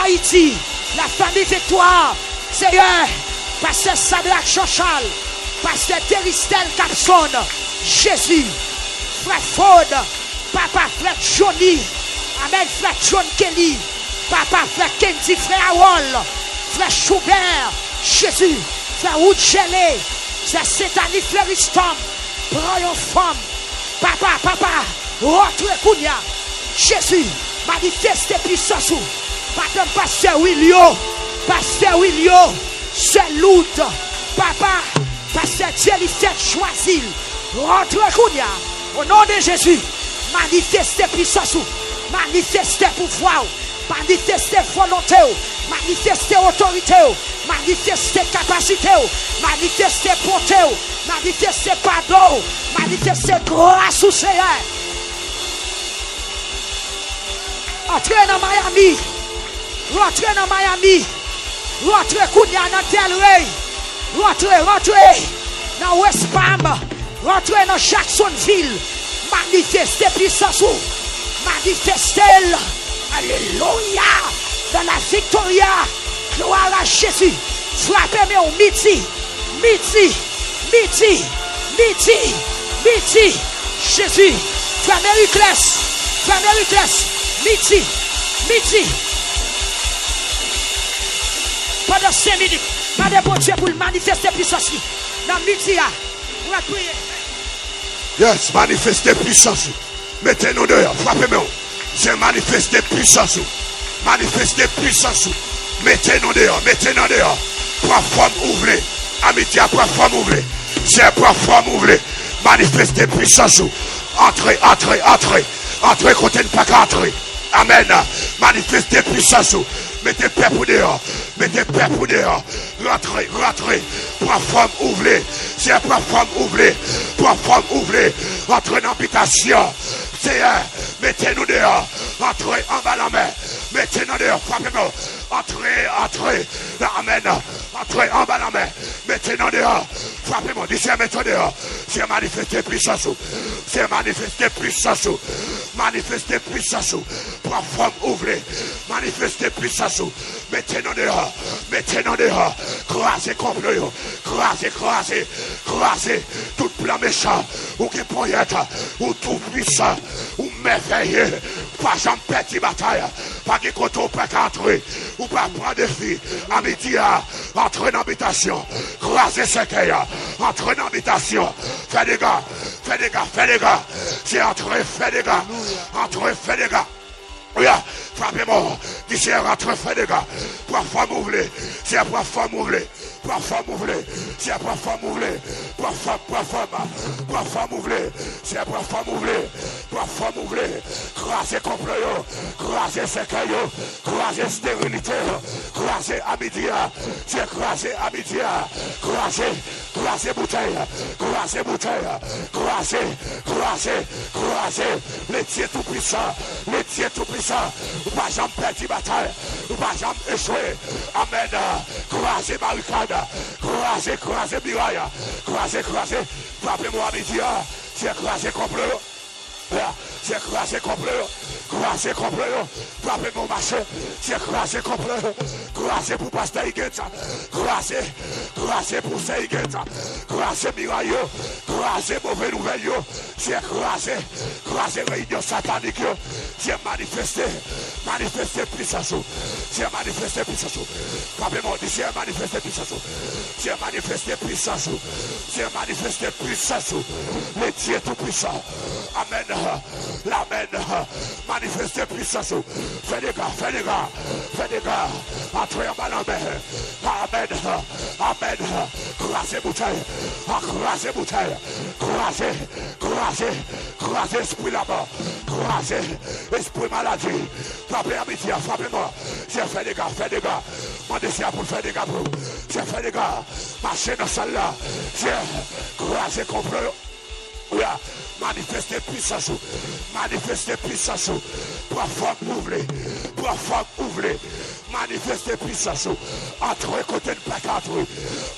Haïti, la famille Victoire, Seigneur, pasteur Sadrach Chochal, pasteur Teristel Capson, Jésus, frère Ford, papa frère Johnny, amen frère John Kelly, papa, frère Kendi, frère Awol, frère Schubert, Jésus, frère Woodgelé, frère Sétani, frère Istom, prends une femme, papa, rentre Kounia, Jésus, manifeste puissance, madame pasteur Willio, c'est Loud, papa, pasteur Jellyfet Choisil, Rentrez Kounia. Au nom de Jésus. Manifestez puissance. Manifestez pouvoir. Manifestez volonté. Manifestez autorité. Manifestez capacité. Manifestez bonté. Manifestez pardon. Manifestez grâce au Seigneur. Entrez dans Miami. Rentrez dans Miami. Rentrez Kounia dans Delray. Rentrez dans West Palm. Rentrez dans Jacksonville. Manifestez puissance. Manifestez. Alléluia. Dans la victoria. Gloire à Jésus. Frappez-moi au midi. Jésus. Frère Mériclès. Midi. Pendant 5 minutes. Pas de bon Dieu pour manifester puissance. Dans midi. On va prier. Yes, manifester puissance. Mettez-nous dehors. Frappez-moi. C'est manifester puissance. Manifester puissance. Mettez-nous dehors. Plateforme ouvrée. Amitié, plateforme ouvrée. C'est plateforme ouvrée. Manifester puissance. Entrez. Entrez côté de pas entrer. Amen. Manifester puissance. Mettez peuple dehors. Rentrez. Plateforme ouvrée. C'est plateforme ouvrée. Entrez dans l'habitation. Mettez-nous dehors. Entrez en bas la main. Mettez-nous dehors. Frappez-nous. Entrez. Amen. Entrez en bas la main. Mettez-nous dehors. Frappez-moi. D'ici à mettre dehors. C'est manifester puissance. Manifester puissance. Plateforme ouvrée. Manifester puissance. Mettez-nous dehors. Croisez complot. Croisez. Tout plan méchant. Ou qui poyette. Ou tout puissant. Ou merveilleux. Pas jamais petit bataille. Pas de côté pas qu'entrer. Ou pas prendre des filles. À midi, entrez dans l'habitation. Croisez ce qu'il y a. Entrez dans l'habitation. Fais des gars. C'est entrez, fais des gars. Oui, frappez-moi. D'ici rentrez, fais des gars. Plateforme ouvrée. C'est la plateforme ouvrée. C'est la plateforme ouvrée. Plateforme ouvrée. C'est la plateforme ouvrée. Croisez complot. Croisez sécaillot. Croisez stérilité. Croisez amidia. C'est croisez amidia. Croisez bouteille. Croisez. Les dieux tout puissants. Ou pas jamais perdre bataille. Ou pas jamais échouer. Amen. Croisez barricade. Croisez miraille. Croisez. Frappez-moi à midi. C'est croisez complot. C'est croisé complot. Frappez mon marché. C'est croisé complot. Croisé pour Pasteur Higueta. Croisé pour Seyguet. Croisé Mirayo. Croisé mauvais nouvelle. C'est croisé réunion satanique. C'est manifesté puissance. Frappez-moi, c'est manifesté puissance. Les dieux tout puissants. Amen. L'amen. Manifestez puissance. Fais des gars. Entrez en bas la main. Amen. Croisez bouteille. Croisez esprit là-bas. Croisez esprit maladie. Frappez amitié. Frappez-moi. C'est fait des gars. Mandez ça pour faire des gars. C'est fait des gars. Marchez dans celle-là. C'est croisez complot. Oui. Manifestez puissance. Plateforme ouvrée. Manifestez puissance. Entrez côté de plaque.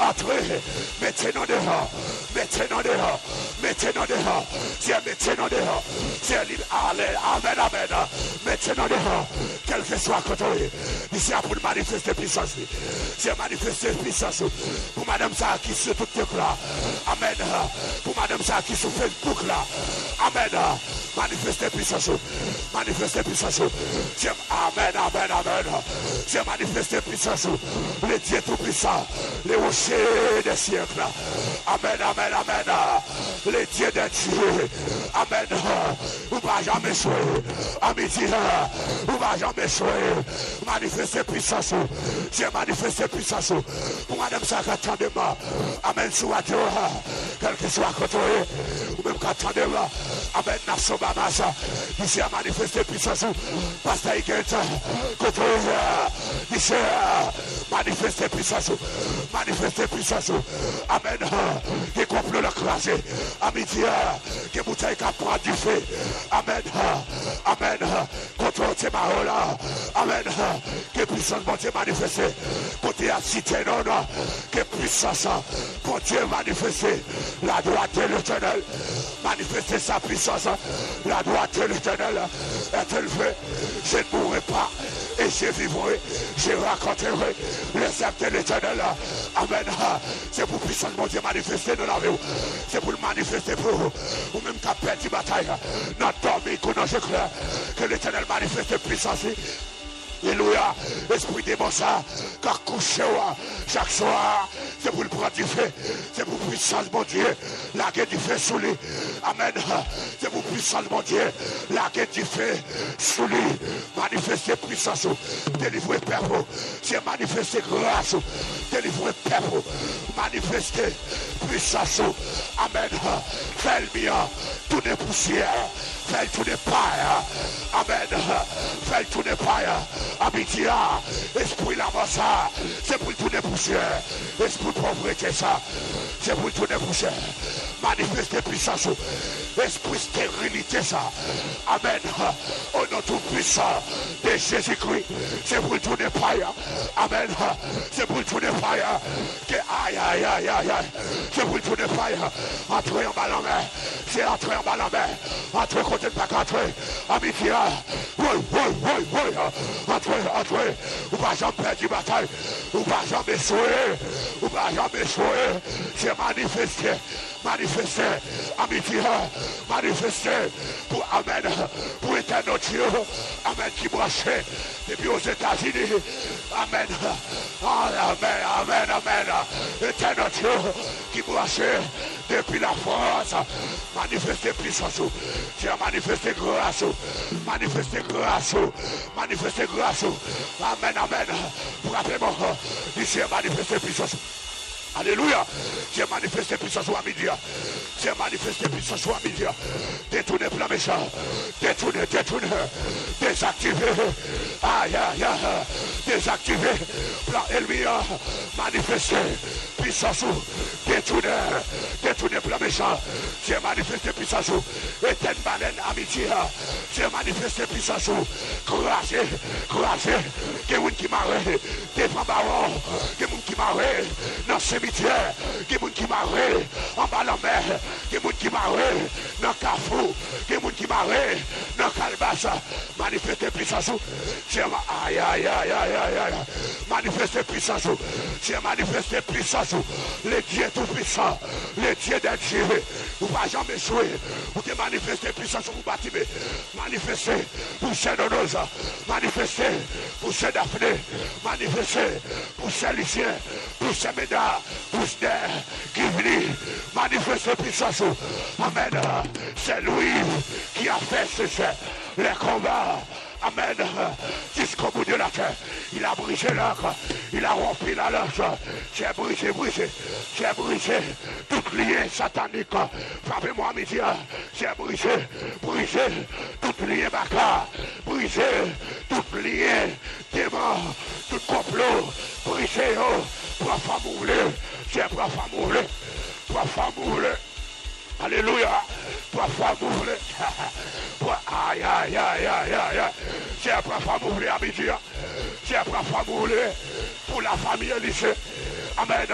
Entrez. Mettez-nous dehors. Mettez-nous dehors. C'est libre. Amen. Mettez-nous dehors. Quel que soit côté. Ici pour manifester puissance. C'est manifester puissance. Pour madame ça qui se tout là. Amen. Pour madame ça qui se Facebook là. Amen. Manifestez puissance. C'est amen. C'est manifester puissance. Les dieux tout puissants. Les rochers des siècles. Amen. Les dieux des dieux. Amen. Vous va jamais échouer. À midi, on va jamais échouer. Manifester puissance. J'ai manifesté puissance. Pour madame ça, attendez-moi. Amen, sous radio. Quel que soit côté. Ou même attendez-moi. Amen, nation Bamasa. Ici a manifesté puissance. Pasteur Iguette. Côté. Ici manifester puissance. Manifester puissance. Amen. Qui complot le crasé. À midi, qui bouteille qui prend du feu. Amen. Amen. Contre tes marola. Amen. Que puissance bon Dieu manifesté. Côté à cité non. Que puissance bon Dieu manifesté. La droite de l'éternel. Manifester sa puissance. La droite de l'éternel est élevée. Je ne mourrai pas. Et je vivrai. Je raconterai les actes de l'éternel. Amen. C'est pour puissance mon Dieu manifester dans la vie. C'est pour le manifester pour vous. Ou même qu'à perdre bataille. Notre dormi qu'on a clair. Que l'éternel manifeste puissance. Alléluia, esprit démon ça, car couché chaque soir, c'est pour le prendre du feu, c'est pour puissance mon Dieu, la guerre du feu sous lui. Amen, c'est pour puissance mon Dieu, la guerre du feu sous lui. Manifester puissance, délivrer peuple, c'est manifester grâce, délivrer peuple, manifester puissance. Amen, fais le bien, tout est poussière, fais tout n'est pas. Amen, fais tout n'est pas. Abitia, esprit la ça, c'est pour tout dépoussière. Esprit pauvreté ça, c'est pour tout dépoussière. Manifester puissance, esprit stérilité ça. Amen. Au nom tout puissant de Jésus-Christ, c'est pour tout n'est pas. Amen. C'est pour tout n'est pas. Aïe aïe aïe aïe aïe. C'est pour tout n'est pas. Entrez en bas en main. C'est entrer en bas en main. Entrez côté de pas entrer. Abitia. Oui. Entrez, ou pas jamais perdre la bataille, ou pas jamais échouer, ou pas jamais échouer. C'est manifester, amitié, manifester pour Amen, pour éternel Dieu, Amen qui branchait depuis aux États-Unis, Amen, Amen, éternel Dieu qui branchait depuis la France, manifester puissance, c'est manifester grâce, manifester grâce. Amen, amen. Rappelez-moi, ici a manifesté puissance. Alléluia. J'ai manifesté puissance à midi. J'ai manifesté puissance à midi. Détourner plan méchant. Détourner. Désactiver. Aïe. Désactiver. Plan ennemi. Manifester puissance. Détourner plan méchant. J'ai manifesté puissance. Éteindre baleine à midi. J'ai manifesté puissance. Croiser. Quelqu'un qui m'arrête. Défend baron. Quelqu'un qui m'arrête. Non, c'est qui marre en bas la mer, qui marre dans le carrefour, qui marre dans le calebasse, manifester puissance, c'est aïe, manifester puissance, c'est manifester puissance, les dieux tout puissants, les dieux des dieux, vous ne pouvez jamais jouer, vous te manifester puissance pour bâtir, manifester pour ces Donosa, manifester pour ces Daphné, manifester pour ces lycéens, pour ces médailles, pour ces qui viennent manifester puissance. Amen. C'est lui qui a fait les combats. Amen. Jusqu'au bout de la terre. Il a brisé l'encre. Il a rompu la lance. J'ai brisé. J'ai brisé tout lien satanique. Frappez-moi à midi. J'ai brisé tout lien bacard. Brisé tout lien démon. Tout complot. Brisé. Trois femmes moulées. J'ai trois femmes moulées. Trois femmes moulées. Alléluia. Trois femmes moulées. Aïe. J'ai trois femmes moulées à midi. J'ai trois femmes moulées pour la famille lycée. Amen.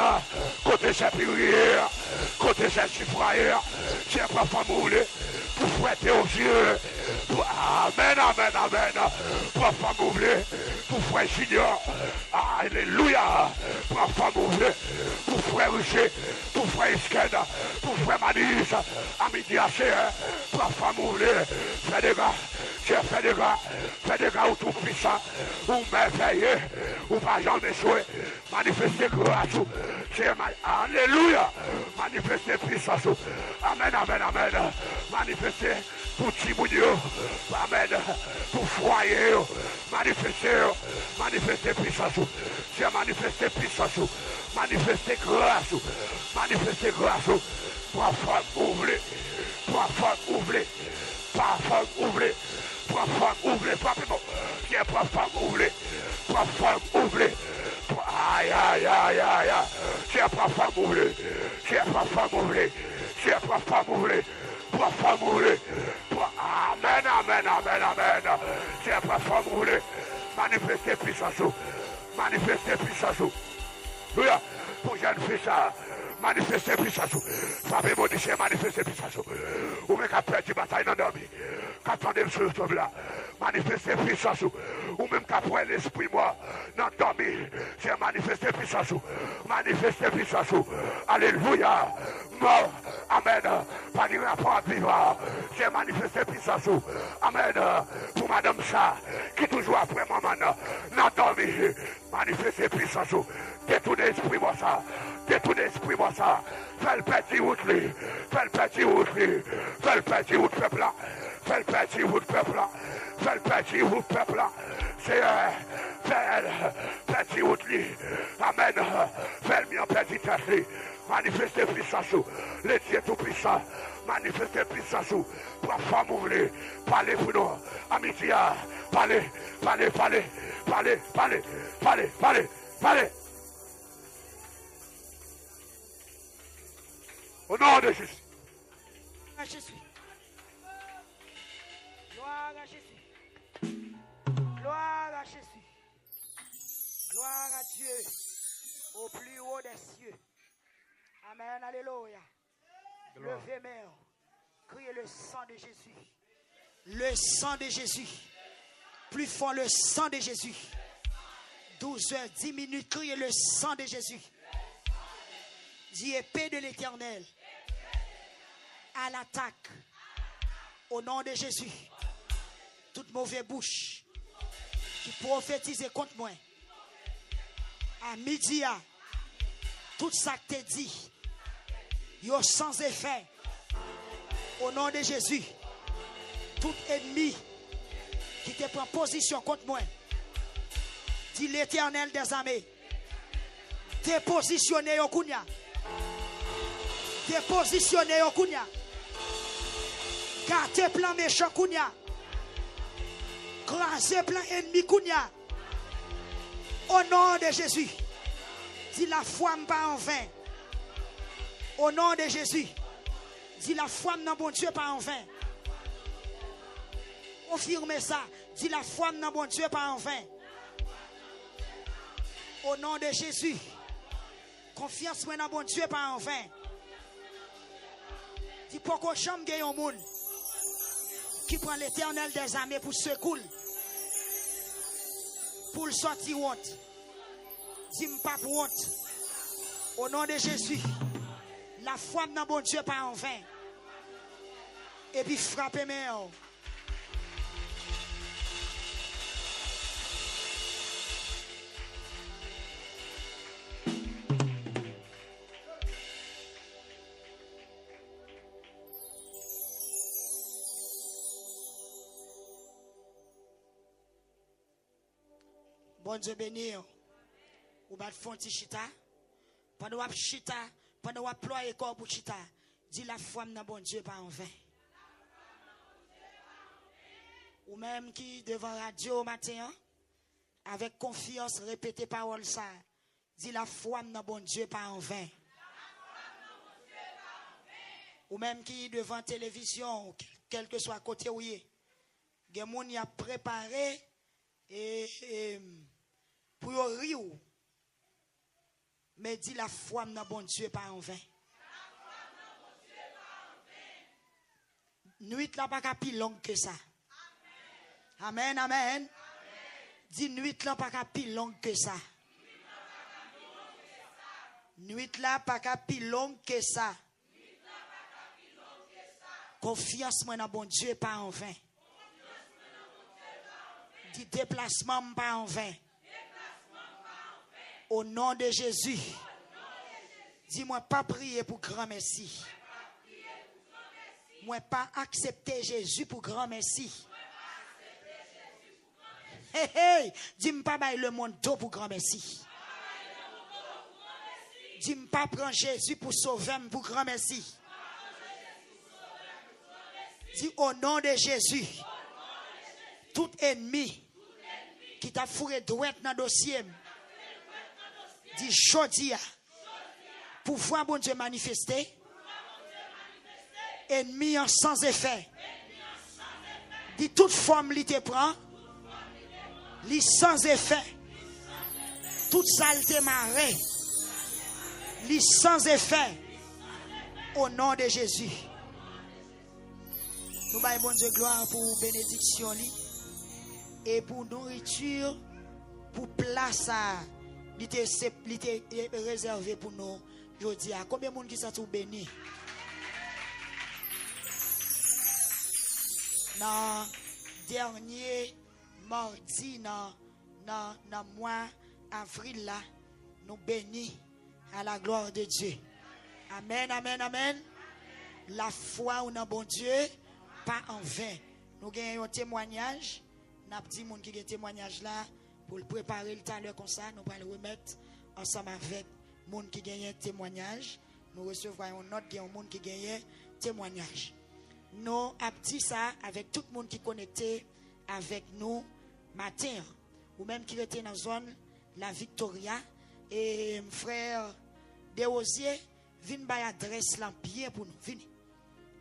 Côté ces prières, côté ces chiffraires, j'ai trois femmes moulées pour fouetter aux yeux. Amen. Trois femmes moulées pour frère Junior. Alléluia. Trois femmes moulées pour frère Richer, pour frère Isked, pour frère Manis. À midi à trois femmes moulées. Fais des gars. Fais des gars où tout puissant, où merveilleux, où pas jamais jouer, manifester grâce, alléluia, manifester puissance, amen, manifester pour Timounio, amen, pour foyer, manifester puissance, c'est manifester puissance, manifester grâce, parfum ouvré, parfum ouvré, parfum ouvré, parfum ouvré, parfum, c'est parfum ouvré, parfum ouvré, aïe, aïe, aïe, aïe, c'est parfum ouvré, c'est parfum ouvré, c'est parfum ouvré, parfum ouvré, amen, amen, amen, amen, c'est parfum ouvré, manifester puissance, manifester puissance, Louia, pour jeune fille ça, manifester puissance, frappez mon déchet, manifester puissance, ou même qu'à perdre bataille dans dormi, qu'attendez le sauve là, manifester puissance, ou même qu'à prendre l'esprit moi, dans dormi, c'est manifester puissance, alléluia, mort, amen, pas de rapport à vivre, c'est manifester puissance, amen, pour madame ça, qui toujours après maman, dans dormi, manifester puissance, détourner l'esprit moi ça, détourner l'esprit moi ça, fais le petit route, fais le petit route, fais le petit route peuple là, fais le petit route peuple là, fais le petit route peuple là, c'est fais le petit route, amen, fais le mien petit tête, manifester puissance, les dieux tout puissants, manifester puissance, pour femme ouvrir, parler pour nous, amitié, parler. Au nom de Jésus. À Jésus. Gloire à Jésus. Gloire à Jésus. Gloire à Dieu au plus haut des cieux. Amen, alléluia. Levez main. Criez le sang de Jésus. Le sang de Jésus. Plus fort le sang de Jésus. 12h, 10 minutes, criez le sang de Jésus. Dis épée de l'Éternel. À l'attaque. Au nom de Jésus. Toute mauvaise bouche qui prophétise contre moi. À midi, tout ça que tu dit, yo sans effet. Au nom de Jésus. Tout ennemi qui te prend position contre moi. Dit l'Éternel des armées. Dépositionné au Kounia. Dépositionné au Kounia. Gardez plan méchant Kounia. Crasez plan ennemi Kounia. Au nom de Jésus. Dis la foi pas en vain. Au nom de Jésus. Dis la foi non bon Dieu pas en vain. Confirmez ça. Dis la foi non bon Dieu pas en vain. Au nom de Jésus. Confiance moi dans bon Dieu pas en vain. Dis pourquoi chambre gagne un monde qui prend l'Éternel des armées pour secouer. Pour le sortir honte. Dis pas pour honte. Au nom de Jésus. La foi dans bon Dieu pas en vain. Et puis frappez moi. Bon Dieu béni. Ou bat font ti chita. Pendant wap chita, pendant wap ployer corps pour chita, dis la foi dans bon Dieu pas en vain. Ou même qui devant radio matin avec confiance répéter parole ça. Dis la foi dans bon Dieu pas en vain. Ou même qui devant télévision, quel que soit côté où il est. Gen moun y a préparé et pour rire. Mais dis la foi dans bon Dieu pas en vain. Nuit là pas plus longue que ça. Amen, amen. Dis nuit là pas plus longue que ça. Nuit là pas plus longue que ça. Confiance moi dans bon Dieu pas en vain. Dis déplacement pas en vain. Au nom de Jésus. Dis-moi pas prier pour grand merci. Moi pas accepter Jésus pour grand merci. Hey, hey, dis-moi pas bailler le monde d'eau pour grand merci. Dis-moi pas prendre Jésus pour sauver pour grand merci. Dis au nom de Jésus, tout ennemi qui t'a fourré droite dans le dossier, dis chaudia, pour voir bon Dieu manifester, ennemi en sans effet. Dis toute forme li te prend, li sans effet. Toute saleté marée, li sans effet. Au nom de Jésus. Nous baillons bon Dieu gloire pour bénédiction li et pour nourriture, pour place à l'ité réservé pour nous. Je dis à combien de monde qui sont tout béni? Dans dernier mardi, dans mois avril là, nous bénis à la gloire de Dieu. Amen, amen, amen. La foi ou dans bon Dieu, pas en vain. Nous gagnons un témoignage. Nous avons dit moun qui a un témoignage là pour le préparer le temps comme ça. Nous allons le remettre ensemble avec moun qui gagne un témoignage. Nous recevrons une note qui a un monde qui gagne un témoignage. Nous avons dit ça avec tout le monde qui est connecté avec nous matin. Ou même qui était dans la zone La Victoria. Et frère Desrosiers, viens by adresse là bien pour nous. Venez.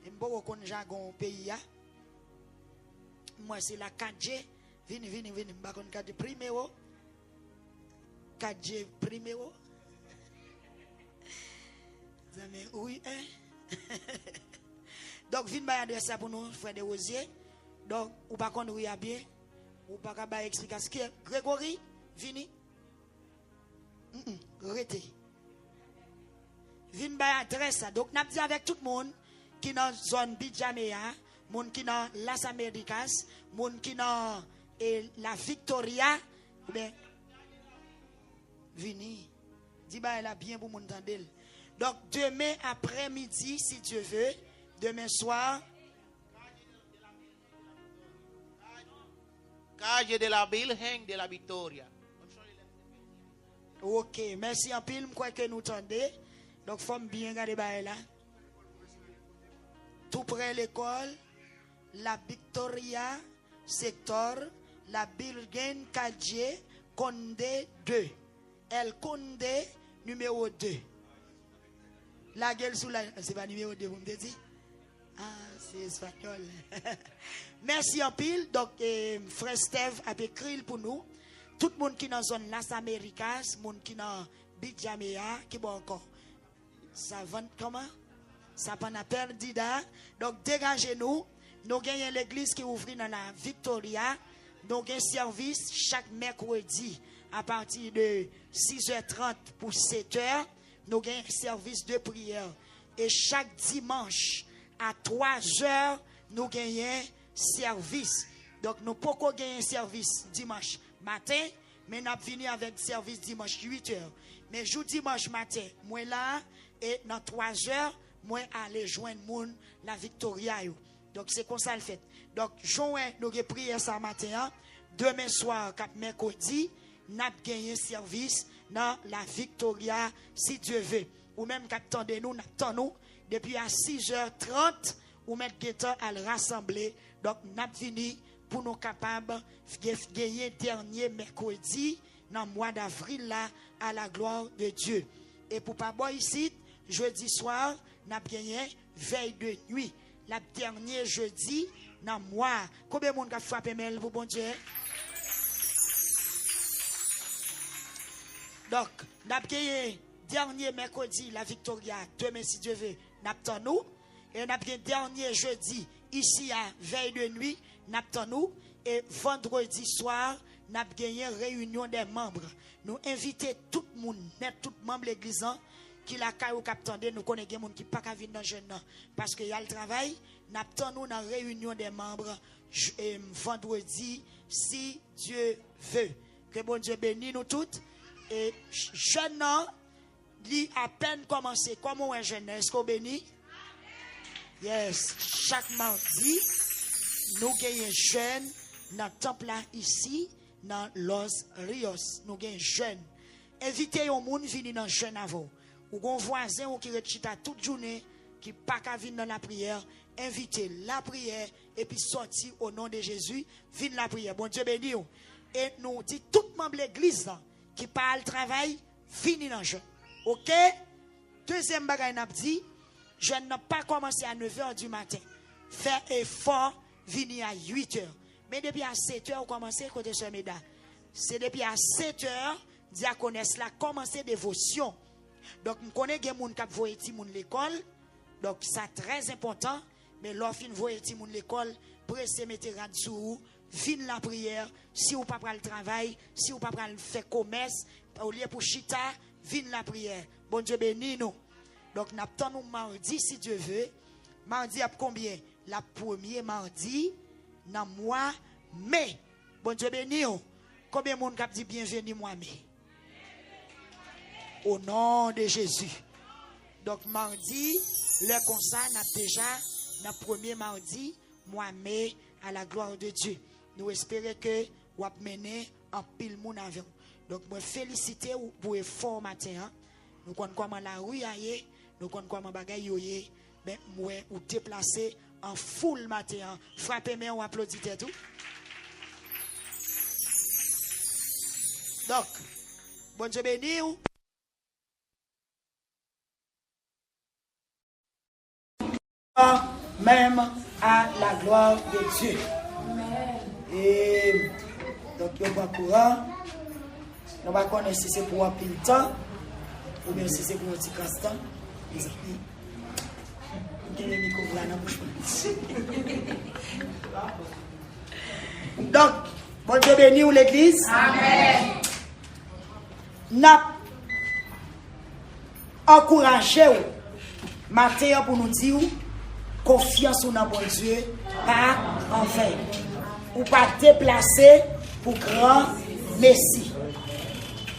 Et m'bo kon jargon pays. Moi c'est la 4G. Venez. M'ba kon 4G primero. 4G primero. Zame oui hein. Donc viens by adresse ça pour nous frère Desrosiers. Donc ou pas kon oui a bien. Ou pas ka ba explication. Grégory, venez. Arrêtez. Vin bay adresse. Donc, n'a dit avec tout le monde qui dans zone Bijamea, monde qui dans Las Americas, monde qui dans la Victoria, ou bien vini. Dis bah là bien pour monde entendre. Donc demain après-midi si Dieu veut, demain soir Calle de la Virgen de la Victoria. OK, merci en pile, je crois que nous tendez. Donc, il faut bien regarder là. Tout près de l'école, la Victoria, secteur, la Birgen Kadje, Condé 2. El Condé, numéro 2. La gueule sous la. C'est pas numéro 2, vous me dites? Ah, c'est espagnol. Merci en pile. Donc, frère Steve a écrit pour nous. Tout le monde qui est dans la zone Las Americas, le monde qui est dans Bijamea, qui est encore. Ça va comment? Ça va pas perdida. Donc, dégagez-nous. Nous gagnons l'église qui ouvre dans la Victoria. Nous avons service chaque mercredi à partir de 6h30 pour 7h. Nous avons service de prière. Et chaque dimanche à 3h, nous gagnons service. Donc, nous pouvons gagner service dimanche matin, mais nous venons avec service dimanche 8h. Mais jeudi dimanche matin, moi là, et dans 3h, moi aller joindre moun la Victoria. Donc c'est comme ça le fait. Donc, joint nous avons prié ça matin. Demain soir, cap mercredi, nous avons gagné service dans la Victoria, si Dieu veut. Ou même qu'attendez nous, nous depuis à 6h30, ou mettre guetteur à le rassembler. Donc, nous avons fini pour nous capables de gagner dernier mercredi dans le mois d'avril là à la gloire de Dieu. Et pour pas boire ici, jeudi soir, nous avons gagné veille de nuit. La dernière jeudi dans le mois. Combien de monde a frappé mail pour bon Dieu? Donc, nous avons gagné dernier mercredi la Victoria. Demain si Dieu veut, nous attendons nous. Et nous avons gagné dernier jeudi ici à veille de nuit. Nous et vendredi soir, nous avons gagné réunion des membres. Nous invitons tout le monde, tout le membre de l'église qui la caillou captandé, nous connaissons des gens qui ne peuvent pas venir dans le jeune parce qu'il y a le travail. Nous attendons dans la réunion des membres vendredi, si Dieu veut. Que bon Dieu bénisse nous toutes. Et jeune, lui à peine commencé. Comment un jeune, est-ce qu'on bénit? Yes, chaque mardi, nous gagnons jeune dans le temple là ici, dans Los Rios. Nous gagnons jeune. Invitez au monde venir dans jeune avant. Ou gon voisin ou qui rechita toute journée, qui pas qu'à venir dans la prière, invitez la prière et puis sortir au nom de Jésus, venir la prière. Bon Dieu béni. Et nous dit tout membre de l'église qui parle travail, venir dans jeune. OK? Deuxième bagaille n'a dit, je n'ai pas commencé à 9h du matin. Faire effort, venir à 8h. Mais depuis à 7h, on commence à côté ce méda. C'est depuis à 7h, diaconesse là, commencer dévotion. Donc, je connais des gens qui voient l'école. Donc, c'est très important. Mais lorsque vous voyez l'école, pressez, mettez radio, fin la prière. Si vous ne pouvez pas le travail, si vous ne pouvez pas faire commerce, au lieu pour chita, fin la prière. Bon Dieu béni nous. Donc, nous attendons mardi, si Dieu veut. Mardi, à combien? La première mardi, dans le mois mai. Bon Dieu béni nous. Combien de monde qui dit bienvenue mois mai? Au nom de Jésus. Donc, mardi, le concert n'a déjà, le premier mardi, mois mai, à la gloire de Dieu. Nous espérons que vous avez mené en pile moun avec nous. Donc, je félicite vous pour l'effort matin. Hein? Nous connaissons comment la rue aille, nous connaissons comment bagay yoye, mais moi, vous déplacer en foule matin. Hein? Frappez-moi, on applaudit tout. Donc, bon Dieu béni. Même à la gloire de Dieu. Amen. Et donc, il y a un courant. On va connaître si c'est pour un peu de temps ou bien si c'est pour un petit castan. Les amis, il y a le micro là dans la bouche. Donc, bon Dieu béni ou l'église. Amen. N'a encouragé matin pour nous dire confiance dans bon Dieu, pas en vain. Ou pas déplacer pour grand Messie.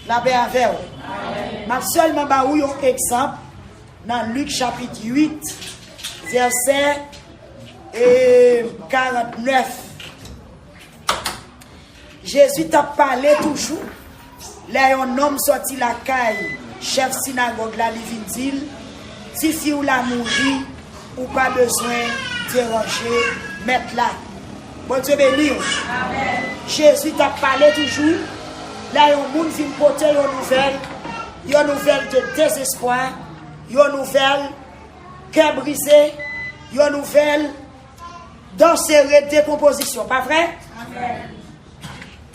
La paix avec vous. Je seulement vous un exemple dans Luc chapitre 8, verset 49. Jésus t'a parlé toujours. Là, un homme sorti la caille, chef synagogue, la livine dit, si fille la mourir, ou pas besoin de déranger, mettre là. Bon Dieu béni. Amen. Jésus t'a parlé toujours. Là, il y a un monde qui vient porter une nouvelle de désespoir, une nouvelle cœur brisé, une nouvelle danserie de décomposition. Pas vrai? Amen.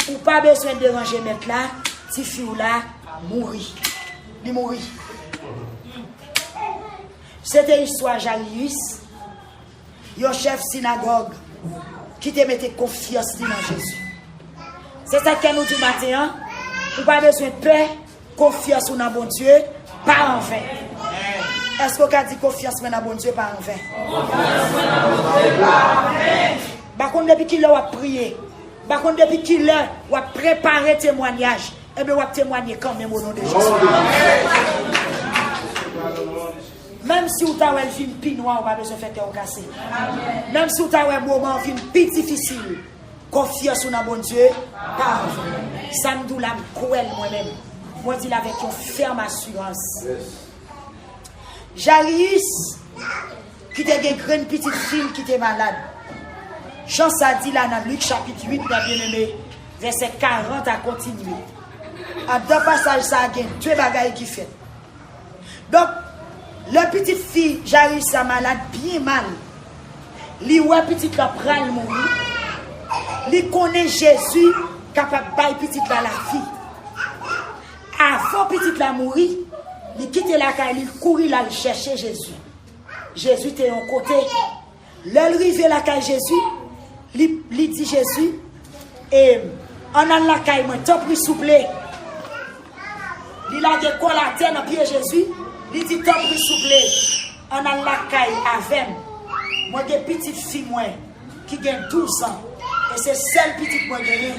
Ou pas besoin de déranger, mettre là, si fille là mourir. Il mourit. C'était l'histoire Jairus, un chef synagogue qui te mettait confiance dans Jésus. C'est ça que nous dit matin, vous n'avez pas besoin de paix, confiance dans bon Dieu, pas en vain. Est-ce qu'on a dit confiance dans bon Dieu, pas en vain? Par contre, depuis qu'il a prié, par contre, depuis qu'il a préparé témoignage, eh bien, on va témoigner quand même au nom de Jésus. Même si vous avez une vie noire, vous n'avez pas besoin de faire tête cassée. Même si vous avez un moment de vie plus difficile, confiance dans bon Dieu, pas en vain. Ça me dit la cruelle moi-même. Moi, je dis avec une ferme assurance. Jairus, qui était une grande petite fille qui était malade. Jean ça dit là dans Luc chapitre 8, bien-aimé, verset 40 à continuer. À deux passages, ça a deux bagailles qui fait. Donc, la petite fille, Jairus, sa malade, bien mal. Li ouais petite la pral mourir. Li connaît Jésus capable de petite la vie. Avant petite la mourir, li quitte la caille, il courir là chercher Jésus. Jésus était en côté. L'arrivée la caille Jésus, li dit Jésus et en allant la caille moi tant pris souple. Il a des cols à terre dans pied Jésus. Il dit tant pris souple. En allant la caille avec moi des petites filles moi qui gagne 12 ans et c'est celle petite moi gagne.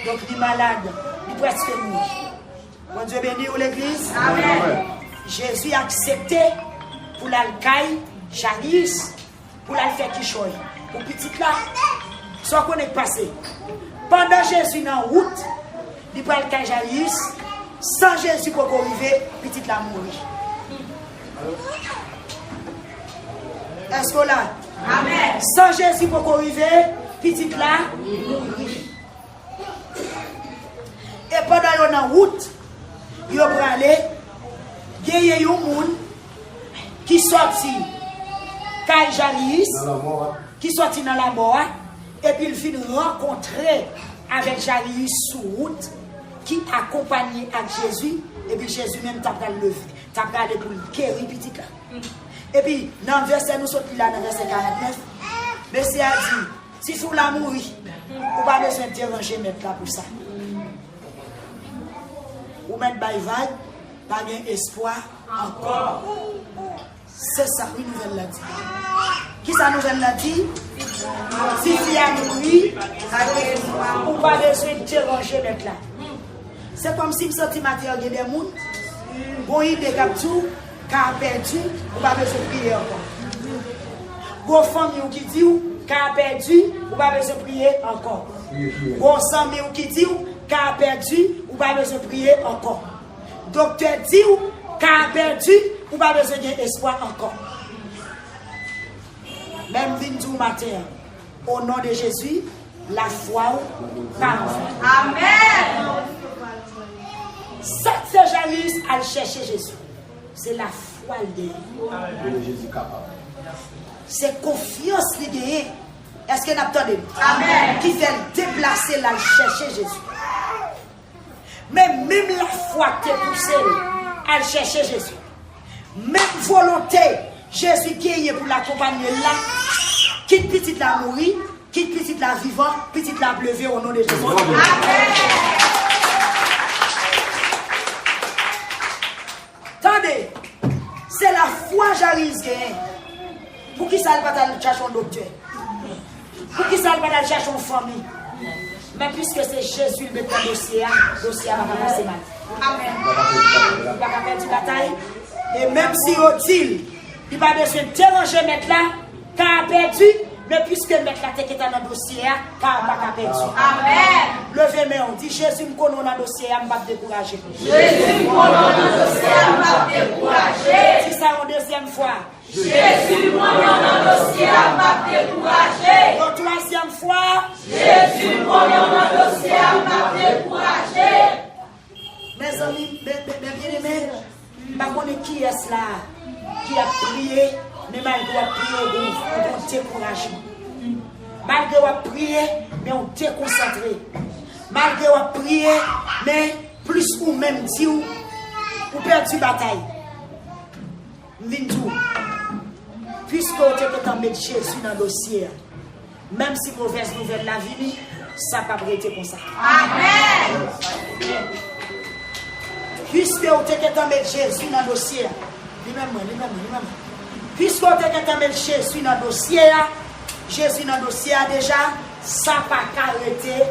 Donc il est malade, il presque mort. Bon Dieu béni ou l'église. Amen. Jésus a accepté pour la caille Jairus pour la faire qui choye. Pour petite là, soit qu'on est passé. Pendant Jésus dans la route, il prend le Jairus, sans Jésus pour arriver, petite là mourir. Est-ce que là? Amen. Sans Jésus pour arriver, petite là mourir. Et pendant yon en route, yon pralé, il y a yon moun qui sorti Jairus, qui sorti dans la mort, et puis il finit rencontrer avec Jairus sur route, qui accompagnait à Jésus, et puis Jésus même t'a levé, t'a regardé pour le guérir petit là. Et puis dans le verset nous sortis là dans le verset 49, Messie a dit, si vous la mourir, vous pas besoin de déranger mettre là pour ça. Ou mettre by vague, pas de espoir encore. C'est ça, une nouvelle l'a dit. Qui ça nouvelle l'a dit? Si tu as mouru, ou pas besoin de déranger mettre là. C'est comme si je senti matériel de des gens, bon idée capture, car perdu, ou pas besoin de prier encore. Bon famille qui dit, car perdu, ou pas besoin de prier encore. Bon famille qui dit, car perdu, ou pas besoin de prier encore. Docteur dit, car perdu, ou pas besoin d'espoir encore. Même vindou matin, au nom de Jésus, la foi parle. Amen. Ça, c'est Jairus à chercher Jésus. C'est la foi de Jésus capable. C'est confiance de. Est-ce que vous entendez? Amen. Qui fait déplacer la chercher Jésus. Mais même la foi qui est poussée à chercher Jésus. Même volonté, Jésus qui est pour l'accompagner là, quitte petite la mourir, quitte petite la vivant, petite la pleuver au nom de Jésus. Amen. Attendez, c'est la foi Jairus gagne. Pour qui ça ne va pas chercher un docteur? Pour qui ça ne va pas chercher une famille? Mais puisque c'est Jésus le dossier, le dossier va pas passer mal. Amen. Il va pas perdre la bataille. Et même si on dit, il va besoin de déranger mettre là, car a perdu, mais puisque mettre là qui est dans le dossier, car pas perdu. Amen. Levez main, on dit Jésus me connaît dans le dossier, je ne vais pas décourager. Jésus me connaît dans le dossier, je ne vais pas décourager. Si ça en deuxième fois. Jésus me connaît dans le dossier, je ne vais pas décourager. La troisième fois. Jésus me connaît dans le dossier, je ne vais pas décourager. Mes amis, mes bien-aimés, je ne sais pas qui est là, qui a prié, mais malgré prier, on décourage. Malgré prier, mais on déconcentré. Malgré prier, mais plus ou même dit ou perdu bataille. Vindou, puisque on te mettre Jésus dans le dossier, même si mauvaise nouvelle la vie, ça n'a pas été comme ça. Amen. Puisque on te mettre Jésus dans le dossier, lui-même. Puisque on te mettre Jésus dans le dossier, Jésus dans le dossier déjà, ça n'a pas arrêté